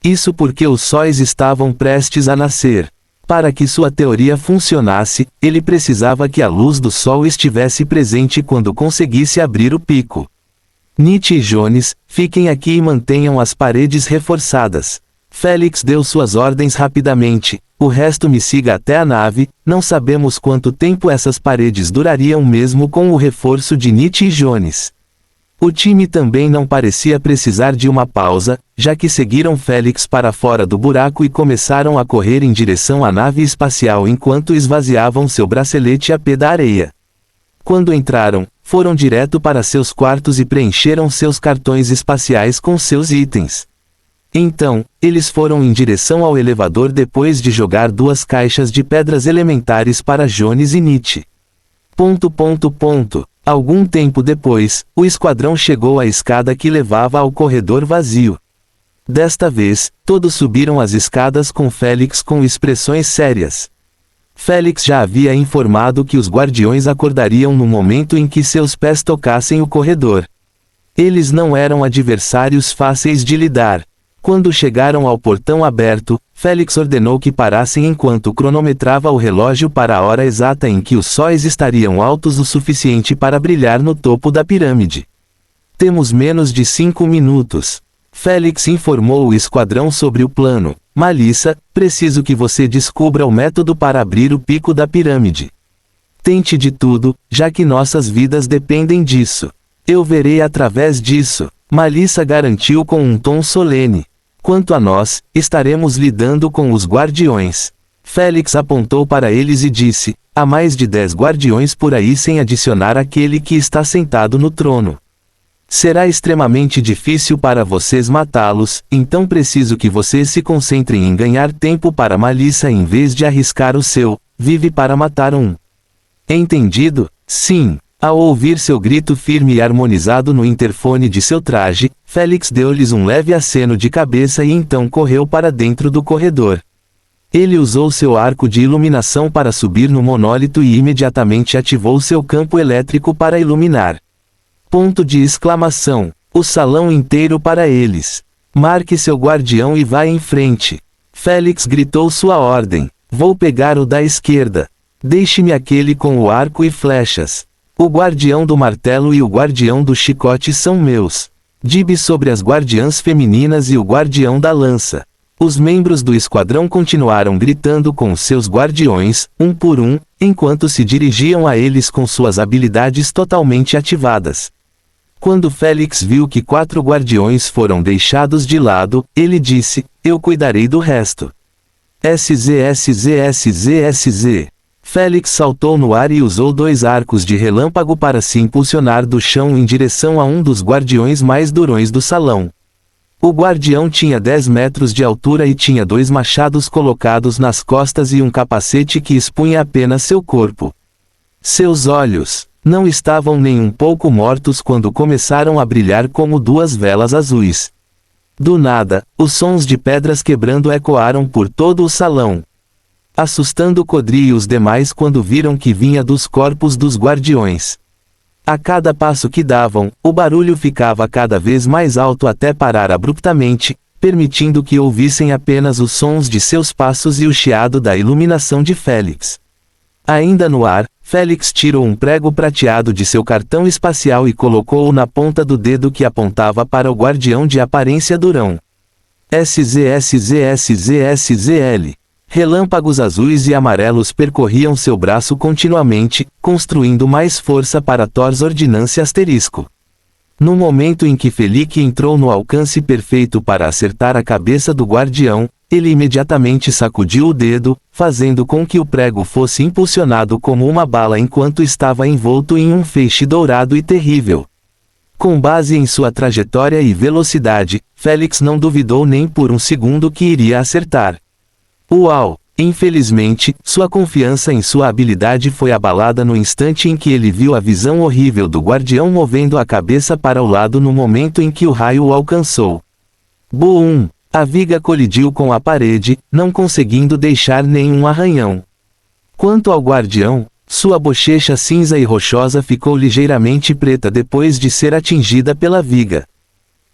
Speaker 1: Isso porque os sóis estavam prestes a nascer. Para que sua teoria funcionasse, ele precisava que a luz do sol estivesse presente quando conseguisse abrir o pico. Nietzsche e Jones, fiquem aqui e mantenham as paredes reforçadas. Félix deu suas ordens rapidamente. O resto me siga até a nave. Não sabemos quanto tempo essas paredes durariam mesmo com o reforço de Nietzsche e Jones. O time também não parecia precisar de uma pausa, já que seguiram Félix para fora do buraco e começaram a correr em direção à nave espacial enquanto esvaziavam seu bracelete a pé da areia. Quando entraram, foram direto para seus quartos e preencheram seus cartões espaciais com seus itens. Então, eles foram em direção ao elevador depois de jogar 2 caixas de pedras elementares para Jones e Nietzsche. Algum tempo depois, o esquadrão chegou à escada que levava ao corredor vazio. Desta vez, todos subiram as escadas com Félix com expressões sérias. Félix já havia informado que os guardiões acordariam no momento em que seus pés tocassem o corredor. Eles não eram adversários fáceis de lidar. Quando chegaram ao portão aberto, Félix ordenou que parassem enquanto cronometrava o relógio para a hora exata em que os sóis estariam altos o suficiente para brilhar no topo da pirâmide. Temos menos de 5 minutos. Félix informou o esquadrão sobre o plano. Malissa, preciso que você descubra o método para abrir o pico da pirâmide. Tente de tudo, já que nossas vidas dependem disso. Eu verei através disso, Malissa garantiu com um tom solene. Quanto a nós, estaremos lidando com os guardiões. Félix apontou para eles e disse, há mais de 10 guardiões por aí sem adicionar aquele que está sentado no trono. Será extremamente difícil para vocês matá-los, então preciso que vocês se concentrem em ganhar tempo para Malissa em vez de arriscar o seu, vive para matar um. Entendido? Sim. Ao ouvir seu grito firme e harmonizado no interfone de seu traje, Félix deu-lhes um leve aceno de cabeça e então correu para dentro do corredor. Ele usou seu arco de iluminação para subir no monólito e imediatamente ativou seu campo elétrico para iluminar. Ponto de exclamação. O salão inteiro para eles. Marque seu guardião e vá em frente. Félix gritou sua ordem. Vou pegar o da esquerda. Deixe-me aquele com o arco e flechas. O guardião do martelo e o guardião do chicote são meus. Dibe sobre as guardiãs femininas e o guardião da lança. Os membros do esquadrão continuaram gritando com seus guardiões, um por um, enquanto se dirigiam a eles com suas habilidades totalmente ativadas. Quando Félix viu que 4 guardiões foram deixados de lado, ele disse, eu cuidarei do resto. SZ. Félix saltou no ar e usou 2 arcos de relâmpago para se impulsionar do chão em direção a um dos guardiões mais durões do salão. O guardião tinha 10 metros de altura e tinha 2 machados colocados nas costas e um capacete que expunha apenas seu corpo. Seus olhos não estavam nem um pouco mortos quando começaram a brilhar como 2 velas azuis. Do nada, os sons de pedras quebrando ecoaram por todo o salão, assustando Codri e os demais quando viram que vinha dos corpos dos guardiões. A cada passo que davam, o barulho ficava cada vez mais alto até parar abruptamente, permitindo que ouvissem apenas os sons de seus passos e o chiado da iluminação de Félix. Ainda no ar, Félix tirou um prego prateado de seu cartão espacial e colocou-o na ponta do dedo que apontava para o guardião de aparência durão. SZSZSZSZL. Relâmpagos azuis e amarelos percorriam seu braço continuamente, construindo mais força para Thor's ordinância asterisco. No momento em que Felique entrou no alcance perfeito para acertar a cabeça do guardião, ele imediatamente sacudiu o dedo, fazendo com que o prego fosse impulsionado como uma bala enquanto estava envolto em um feixe dourado e terrível. Com base em sua trajetória e velocidade, Félix não duvidou nem por um segundo que iria acertar. Uau! Infelizmente, sua confiança em sua habilidade foi abalada no instante em que ele viu a visão horrível do guardião movendo a cabeça para o lado no momento em que o raio o alcançou. Boom! A viga colidiu com a parede, não conseguindo deixar nenhum arranhão. Quanto ao guardião, sua bochecha cinza e rochosa ficou ligeiramente preta depois de ser atingida pela viga.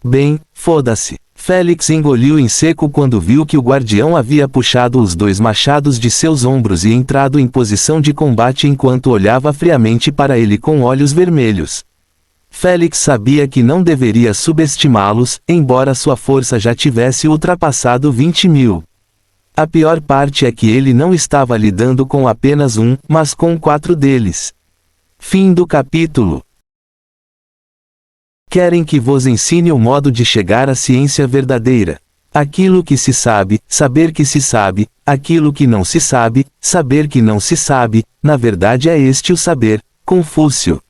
Speaker 1: Bem, foda-se. Félix engoliu em seco quando viu que o guardião havia puxado os 2 machados de seus ombros e entrado em posição de combate enquanto olhava friamente para ele com olhos vermelhos. Félix sabia que não deveria subestimá-los, embora sua força já tivesse ultrapassado 20.000. A pior parte é que ele não estava lidando com apenas um, mas com 4 deles. Fim do capítulo. Querem que vos ensine o modo de chegar à ciência verdadeira. Aquilo que se sabe, saber que se sabe, aquilo que não se sabe, saber que não se sabe, na verdade é este o saber. Confúcio.